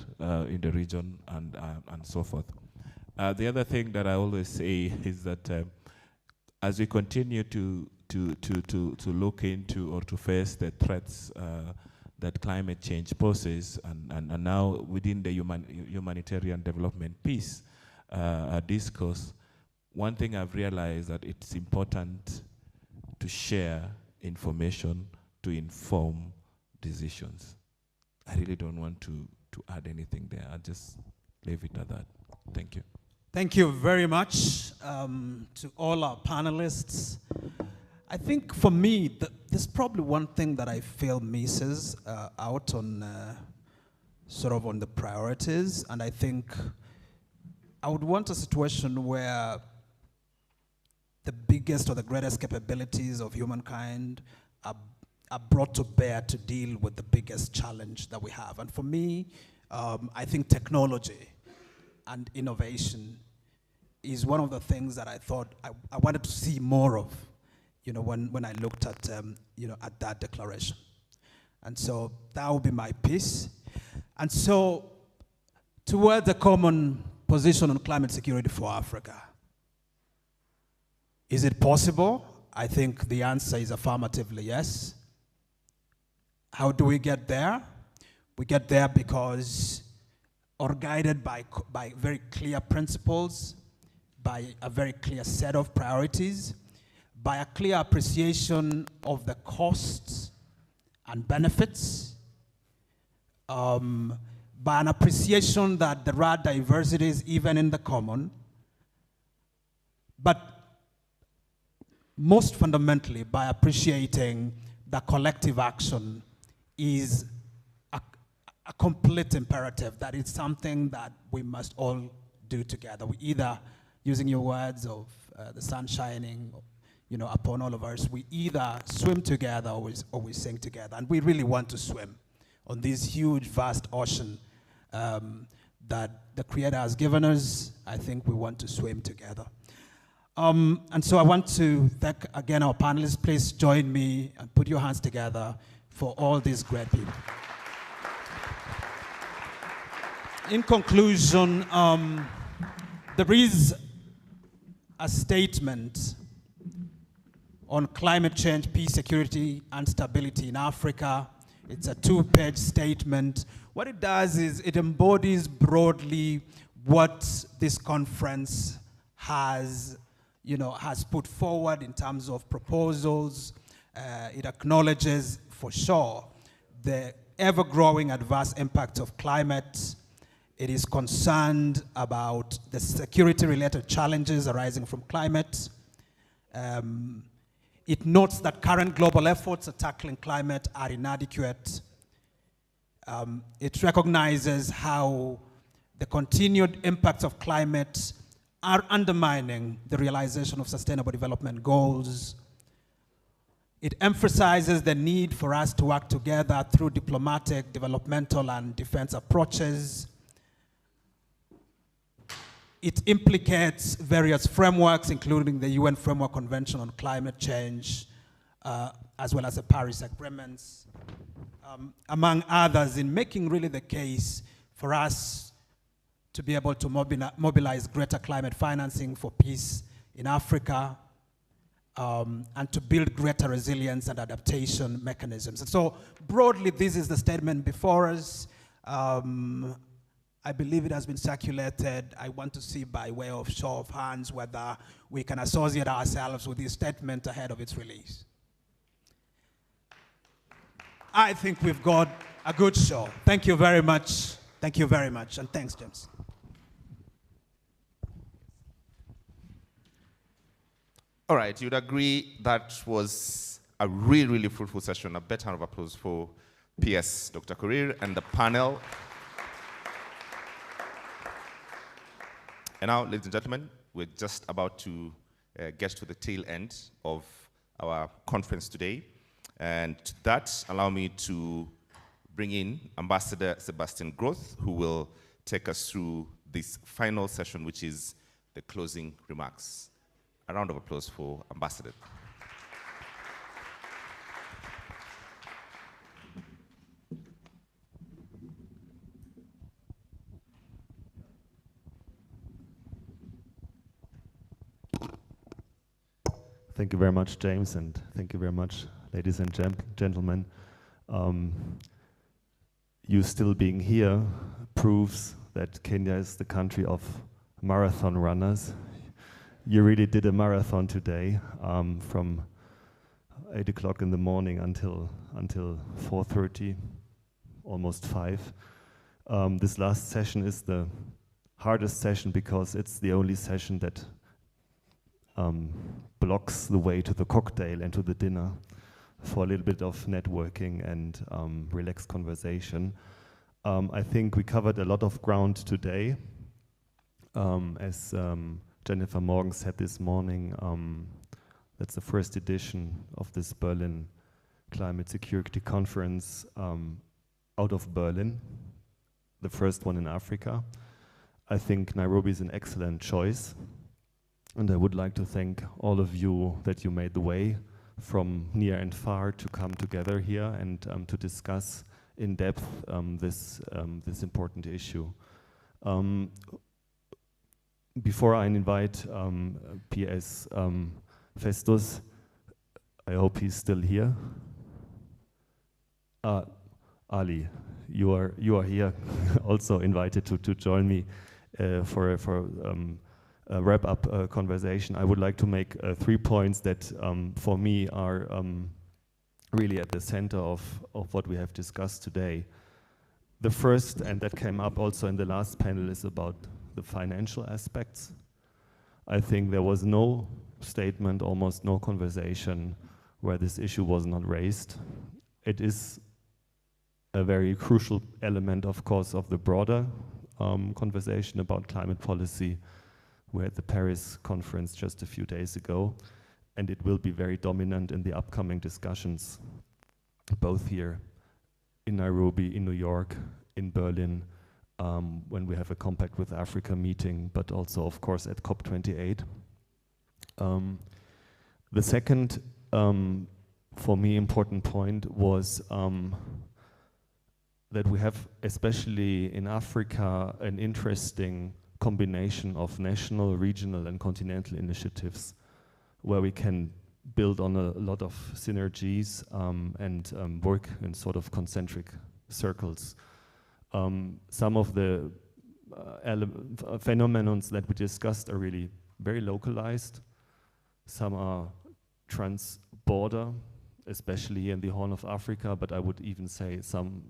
in the region, and so forth. The other thing that I always say is that as we continue to look into or to face the threats that climate change poses, and now within the humanitarian development peace discourse, one thing I've realized that it's important to share information to inform decisions. I really don't want to add anything there. I'll just leave it at that. Thank you. Thank you very much to all our panelists. I think for me, there's probably one thing that I feel misses out on sort of on the priorities, and I think I would want a situation where the biggest or the greatest capabilities of humankind are brought to bear to deal with the biggest challenge that we have. And for me, I think technology and innovation is one of the things that I thought I wanted to see more of, you know, when I looked at, you know, at that declaration. And so that would be my piece. And so towards a common position on climate security for Africa, is it possible? I think the answer is affirmatively yes. How do we get there? We get there because, or guided by very clear principles, by a very clear set of priorities, by a clear appreciation of the costs and benefits, by an appreciation that there are diversities even in the common, but most fundamentally by appreciating that collective action is a complete imperative, that it's something that we must all do together. We either, using your words of the sun shining, you know, upon all of us, we either swim together or we sink together. And we really want to swim on this huge, vast ocean that the Creator has given us, I think we want to swim together. And so I want to thank again our panelists. Please join me and put your hands together for all these great people. In conclusion, there is a statement on climate change, peace, security, and stability in Africa. It's a 2-page statement. What it does is it embodies broadly what this conference has put forward in terms of proposals. It acknowledges for sure the ever-growing adverse impact of climate. It is concerned about the security-related challenges arising from climate. It notes that current global efforts at tackling climate are inadequate. It recognizes how the continued impacts of climate are undermining the realization of sustainable development goals. It emphasizes the need for us to work together through diplomatic, developmental, and defense approaches. It implicates various frameworks, including the UN Framework Convention on Climate Change, as well as the Paris Agreements, among others, in making really the case for us to be able to mobilize greater climate financing for peace in Africa, and to build greater resilience and adaptation mechanisms. And so broadly, this is the statement before us. I believe it has been circulated. I want to see by way of show of hands whether we can associate ourselves with this statement ahead of its release. I think we've got a good show. Thank you very much. Thank you very much, and thanks, James. All right, you'd agree that was a really, really fruitful session. A better round of applause for PS Dr. Korir and the panel. And now, ladies and gentlemen, we're just about to get to the tail end of our conference today. And to that, allow me to bring in Ambassador Sebastian Groth, who will take us through this final session, which is the closing remarks. A round of applause for Ambassador. Thank you very much, James, and thank you very much, ladies and gentlemen. You still being here proves that Kenya is the country of marathon runners. You really did a marathon today, from 8 o'clock in the morning until 4:30, almost 5. This last session is the hardest session because it's the only session that blocks the way to the cocktail and to the dinner for a little bit of networking and relaxed conversation. I think we covered a lot of ground today. As Jennifer Morgan said this morning, that's the first edition of this Berlin Climate Security Conference out of Berlin, the first one in Africa. I think Nairobi is an excellent choice. And I would like to thank all of you that you made the way from near and far to come together here and to discuss in depth this important issue. Before I invite PS Festus, I hope he's still here. Ali, you are here, also invited to join me for a wrap-up conversation. I would like to make 3 points that for me are really at the center of what we have discussed today. The first, and that came up also in the last panel, is about the financial aspects. I think there was no statement, almost no conversation where this issue was not raised. It is a very crucial element, of course, of the broader conversation about climate policy. We had the Paris conference just a few days ago, and it will be very dominant in the upcoming discussions, both here in Nairobi, in New York, in Berlin, when we have a Compact with Africa meeting, but also, of course, at COP28. The second, for me, important point was that we have, especially in Africa, an interesting combination of national, regional, and continental initiatives where we can build on a lot of synergies and work in sort of concentric circles. Some of the phenomena that we discussed are really very localized. Some are trans-border, especially in the Horn of Africa, but I would even say some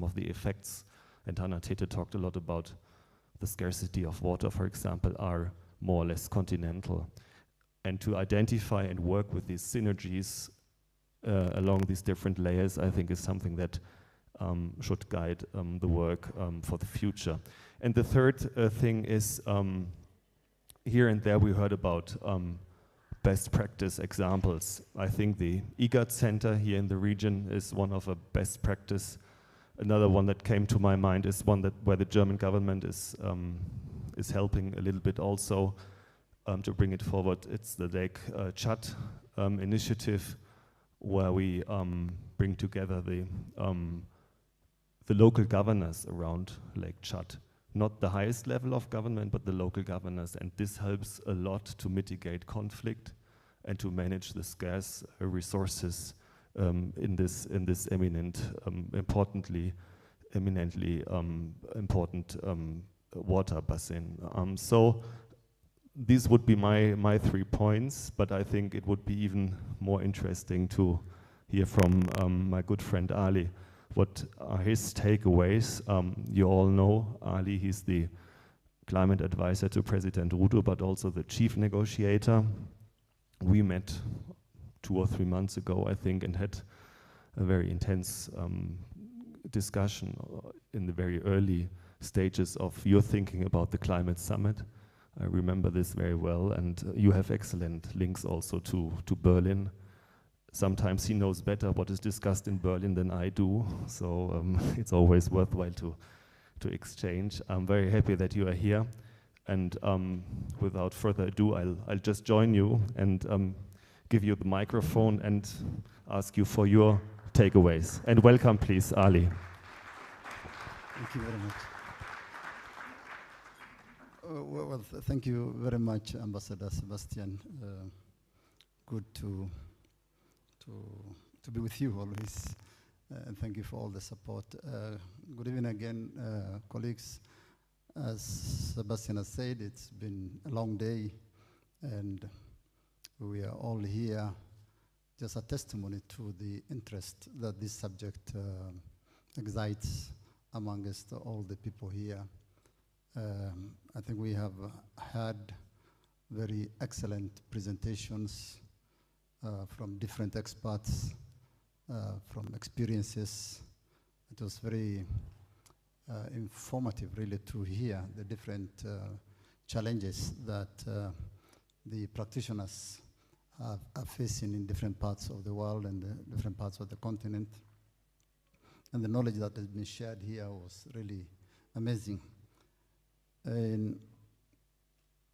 of the effects, and Hannah Tete talked a lot about the scarcity of water, for example, are more or less continental. And to identify and work with these synergies along these different layers, I think is something that should guide the work for the future. And the third thing is, here and there we heard about best practice examples. I think the IGAD Center here in the region is one of a best practice. Another one that came to my mind is one that where the German government is helping a little bit also to bring it forward. It's the Lake Chad initiative, where we bring together the local governors around Lake Chad. Not the highest level of government, but the local governors, and this helps a lot to mitigate conflict and to manage the scarce resources in this eminently important water basin. So these would be my 3 points, but I think it would be even more interesting to hear from my good friend Ali. What are his takeaways? You all know Ali, he's the climate advisor to President Ruto, but also the chief negotiator. We met 2 or 3 months ago, I think, and had a very intense discussion in the very early stages of your thinking about the climate summit. I remember this very well, and you have excellent links also to Berlin. Sometimes he knows better what is discussed in Berlin than I do, so it's always worthwhile to exchange. I'm very happy that you are here, and without further ado, I'll just join you and give you the microphone and ask you for your takeaways. And welcome, please, Ali. Thank you very much. Well, thank you very much, Ambassador Sebastian. Good to be with you always, and thank you for all the support. Good evening again, colleagues. As Sebastian has said, it's been a long day, and we are all here just a testimony to the interest that this subject excites amongst all the people here. I think we have had very excellent presentations from different experts, from experiences. It was very informative, really, to hear the different challenges that the practitioners are facing in different parts of the world and different parts of the continent. And the knowledge that has been shared here was really amazing. And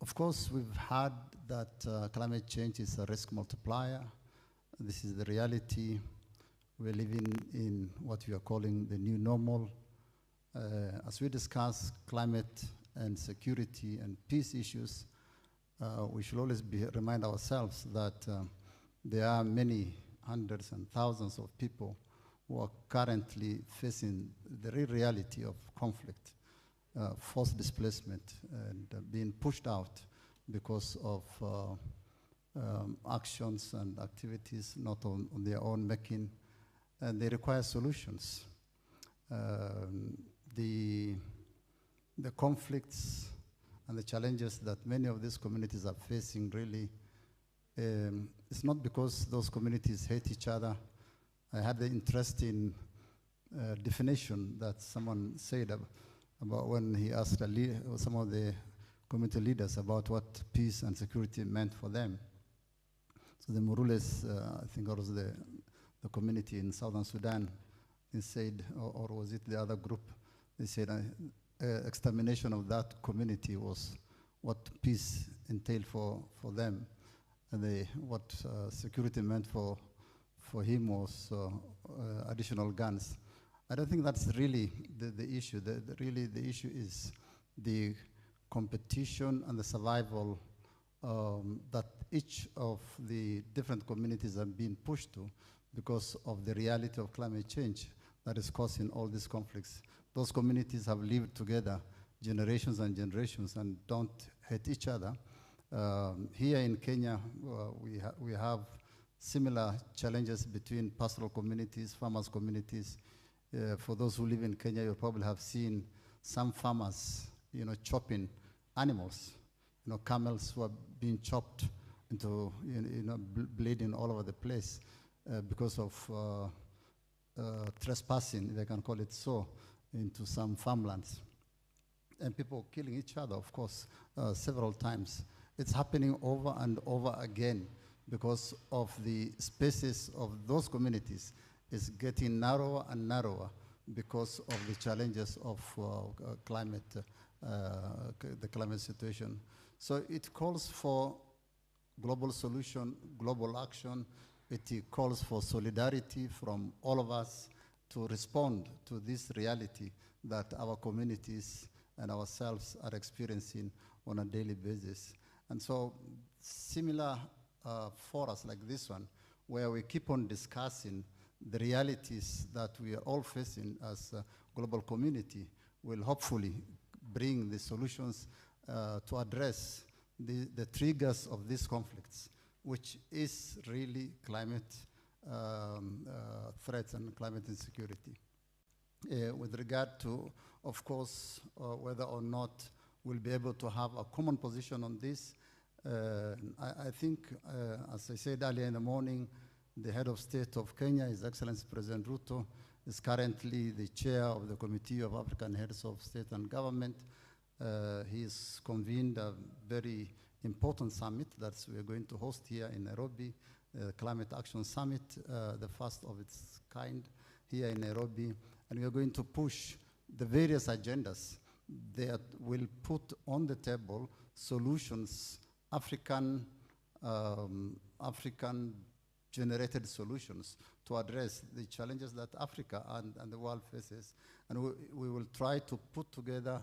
of course, we've heard that climate change is a risk multiplier. This is the reality. We're living in what we are calling the new normal. As we discuss climate and security and peace issues, we should always remind ourselves that there are many hundreds and thousands of people who are currently facing the real reality of conflict, forced displacement, and being pushed out because of actions and activities not on their own making, and they require solutions. The conflicts and the challenges that many of these communities are facing really, it's not because those communities hate each other. I had the interesting definition that someone said about when he asked some of the community leaders about what peace and security meant for them. So the Murules, I think it was the community in southern Sudan, they said, or was it the other group, they said extermination of that community was what peace entailed for them. And what security meant for him was additional guns. I don't think that's really the issue. Really the issue is the competition and the survival that each of the different communities are being pushed to because of the reality of climate change that is causing all these conflicts. Those communities have lived together generations and generations and don't hate each other. Here in Kenya, we have similar challenges between pastoral communities, farmers communities. For those who live in Kenya, you probably have seen some farmers, chopping animals, camels who are being chopped into, bleeding all over the place because of trespassing, if I can call it so, into some farmlands. And people killing each other, of course, several times. It's happening over and over again because of the spaces of those communities is getting narrower and narrower because of the challenges of climate, the climate situation. So it calls for global solution, global action. It calls for solidarity from all of us to respond to this reality that our communities and ourselves are experiencing on a daily basis. And so similar forums like this one, where we keep on discussing the realities that we are all facing as a global community, will hopefully bring the solutions to address the triggers of these conflicts, which is really climate threats and climate insecurity. With regard to, of course, whether or not we'll be able to have a common position on this, I think, as I said earlier in the morning, the head of state of Kenya, His Excellency President Ruto, is currently the chair of the Committee of African Heads of State and Government. He's convened a very important summit that we are going to host here in Nairobi, the Climate Action Summit, the first of its kind here in Nairobi. And we are going to push the various agendas that will put on the table solutions, African generated solutions to address the challenges that Africa and the world faces. And we will try to put together,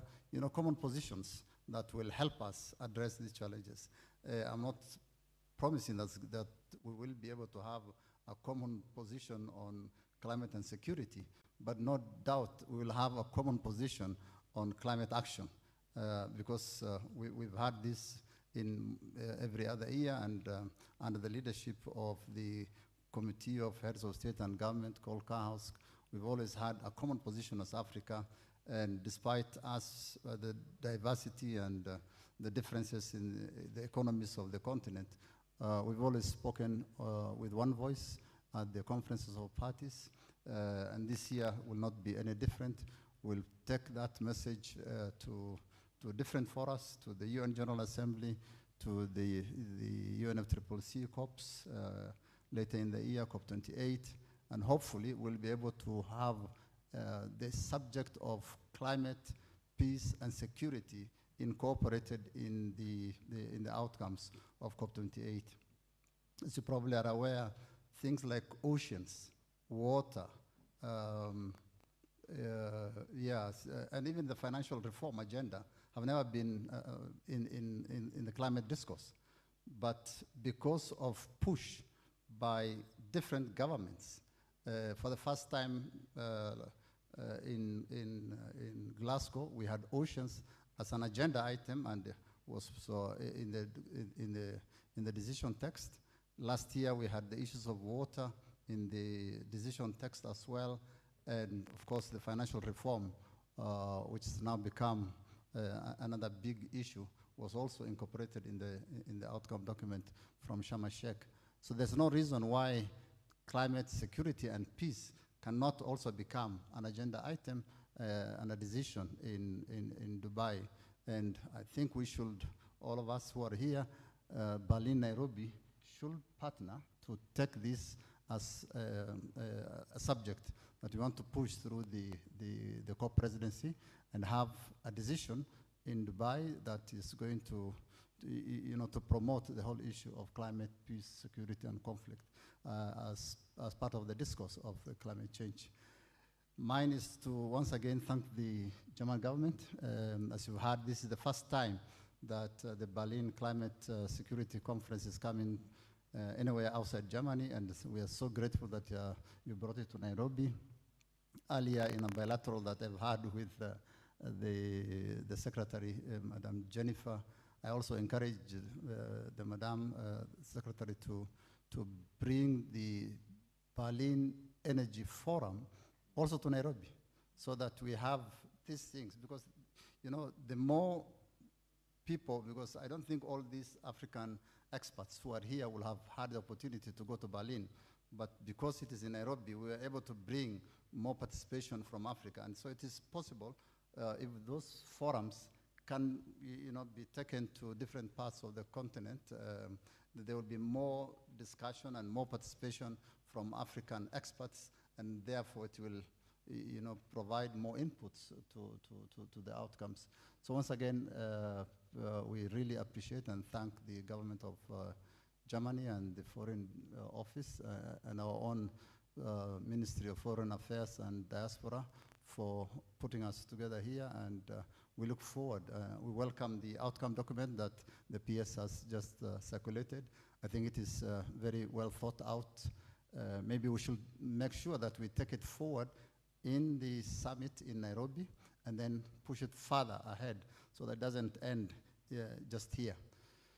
common positions that will help us address these challenges. I'm not promising that we will be able to have a common position on climate and security, but no doubt we will have a common position on climate action because we've had this in every other year, and under the leadership of the Committee of Heads of State and Government called CAHOSC, we've always had a common position as Africa, and despite us, the diversity and the differences in the economies of the continent, we've always spoken with one voice at the conferences of parties, and this year will not be any different. We'll take that message to different forums, to the UN General Assembly, to the UNFCCC COPs later in the year, COP28, and hopefully we'll be able to have the subject of climate, peace, and security incorporated in the outcomes of COP28. As you probably are aware, things like oceans, water, and even the financial reform agenda have never been in the climate discourse. But because of push by different governments, for the first time in Glasgow, we had oceans as an agenda item, and was so in the decision text. Last year we had the issues of water in the decision text as well, and of course the financial reform, which has now become another big issue, was also incorporated in the outcome document from Sharm el-Sheikh. So there's no reason why climate security and peace cannot also become an agenda item and a decision in Dubai. And I think we should, all of us who are here, Berlin, Nairobi, should partner to take this as a subject that we want to push through the co-presidency and have a decision in Dubai that is going to promote the whole issue of climate, peace, security, and conflict as part of the discourse of the climate change. Mine is to once again thank the German government. As you've heard, this is the first time that the Berlin Climate Security Conference is coming anywhere outside Germany, and we are so grateful that you brought it to Nairobi. Earlier in a bilateral that I've had with the Secretary, Madam Jennifer, I also encouraged the Madam Secretary to bring the Berlin Energy Forum also to Nairobi, so that we have these things, because the more people, because I don't think all these African experts who are here will have had the opportunity to go to Berlin, but because it is in Nairobi, we were able to bring more participation from Africa, and so it is possible if those forums can be taken to different parts of the continent, there will be more discussion and more participation from African experts, and therefore it will provide more inputs to the outcomes. So once again, we really appreciate and thank the government of Germany and the Foreign Office and our own Ministry of Foreign Affairs and Diaspora for putting us together here, and we look forward. We welcome the outcome document that the PS has just circulated. I think it is very well thought out. Maybe we should make sure that we take it forward in the summit in Nairobi and then push it further ahead so that it doesn't end just here.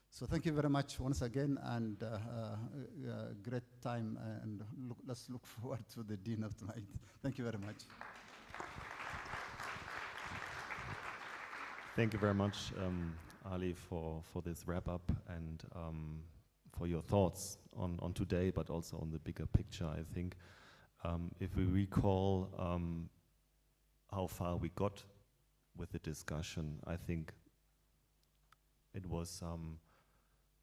So thank you very much once again, and great time, and let's look forward to the dinner tonight. Thank you very much. Thank you very much, Ali, for this wrap-up and for your thoughts on today, but also on the bigger picture. I think if we recall how far we got with the discussion, I think it was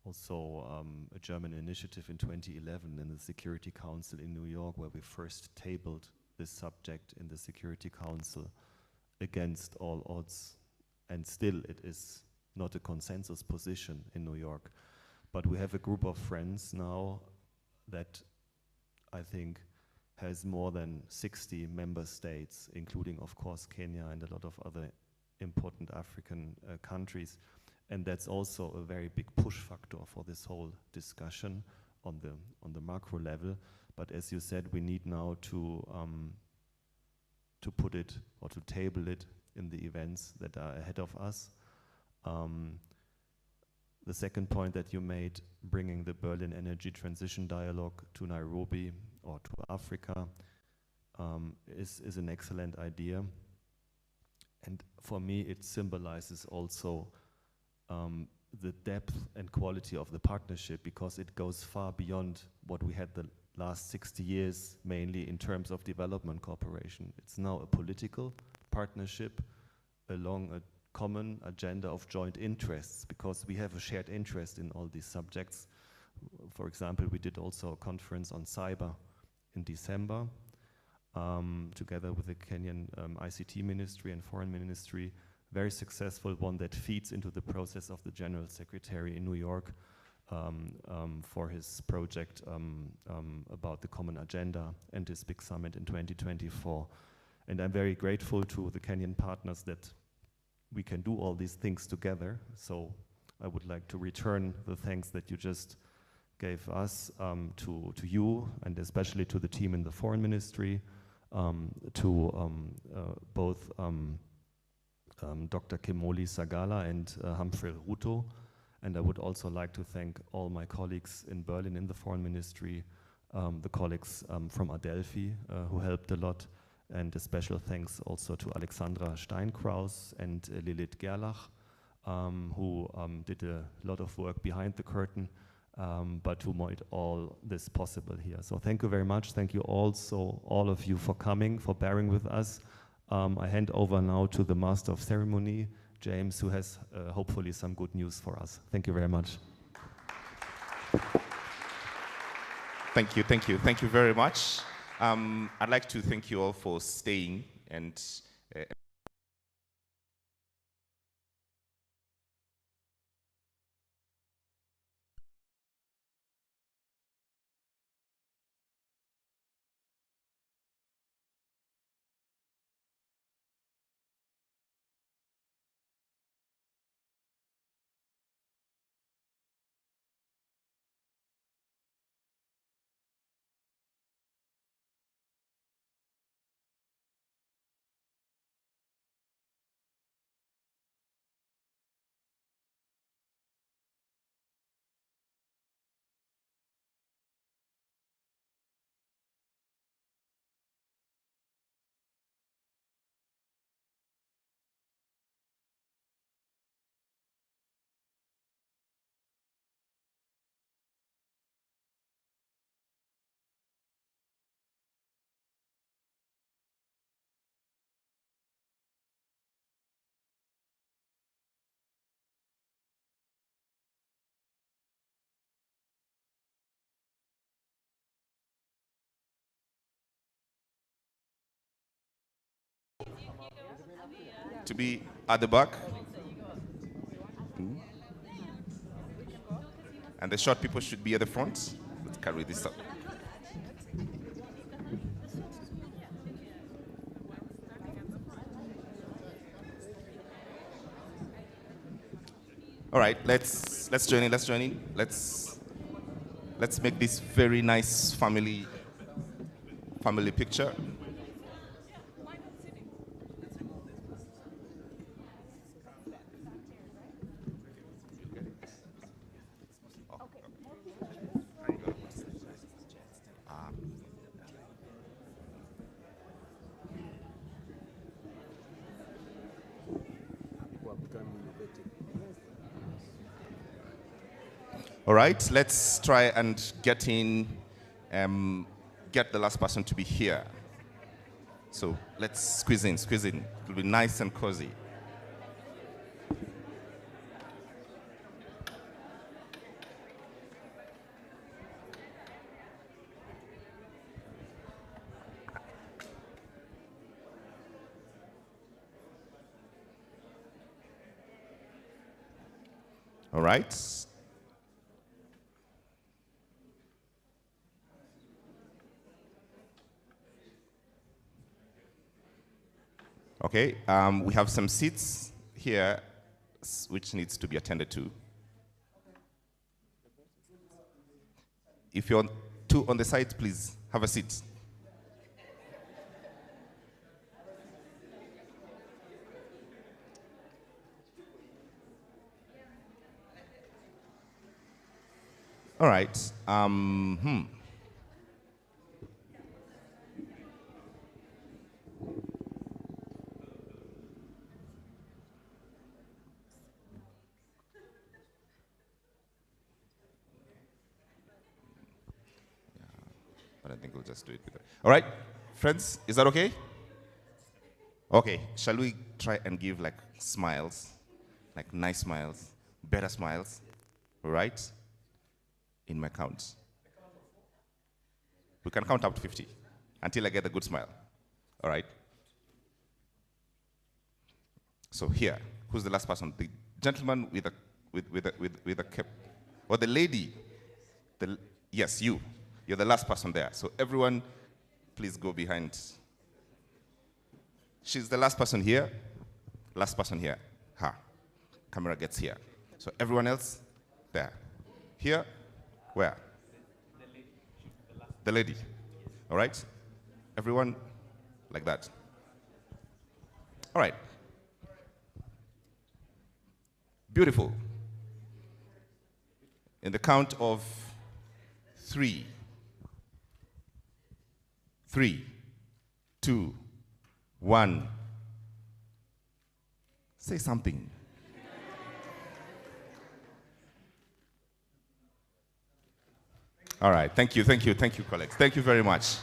also a German initiative in 2011 in the Security Council in New York, where we first tabled this subject in the Security Council against all odds. And still it is not a consensus position in New York. But we have a group of friends now that I think has more than 60 member states, including, of course, Kenya and a lot of other important African countries. And that's also a very big push factor for this whole discussion on the macro level. But as you said, we need now to put it or to table it in the events that are ahead of us. The second point that you made, bringing the Berlin Energy Transition Dialogue to Nairobi or to Africa, is an excellent idea. And for me, it symbolizes also the depth and quality of the partnership, because it goes far beyond what we had the last 60 years, mainly in terms of development cooperation. It's now a political partnership along a common agenda of joint interests, because we have a shared interest in all these subjects. For example, we did also a conference on cyber in December, together with the Kenyan ICT Ministry and Foreign Ministry, very successful one that feeds into the process of the General Secretary in New York for his project about the common agenda and this big summit in 2024. And I'm very grateful to the Kenyan partners that we can do all these things together. So I would like to return the thanks that you just gave us to you, and especially to the team in the Foreign Ministry, to both Dr. Kimoli Sagala and Humphrey Ruto. And I would also like to thank all my colleagues in Berlin in the Foreign Ministry, the colleagues from Adelphi who helped a lot, and a special thanks also to Alexandra Steinkraus and Lilith Gerlach, who did a lot of work behind the curtain, but who made all this possible here. So thank you very much. Thank you also, all of you, for coming, for bearing with us. I hand over now to the Master of Ceremony, James, who has hopefully some good news for us. Thank you very much. Thank you very much. I'd like to thank you all for staying and to be at the back. And the short people should be at the front. Let's carry this up. All right, let's join in. Let's join in. Let's make this very nice family picture. All right, let's try and get the last person to be here. So let's squeeze in. It'll be nice and cozy. All right. Okay, we have some seats here which needs to be attended to. If you're two on the sides, please have a seat. All right. But I think we'll just do it with that. All right, friends, is that okay? Okay, shall we try and give like smiles, like nice smiles, better smiles, all right? In my count. We can count up to 50 until I get a good smile, all right? So here, who's the last person? The gentleman with a cap, or the lady? Yes, you. You're the last person there. So everyone, please go behind. She's the last person here. Last person here. Her. Camera gets here. So everyone else, there. Here, where? The lady. All right? Everyone, like that. All right. Beautiful. In the count of 3. 3, 2, 1. Say something. All right, thank you, colleagues. Thank you very much.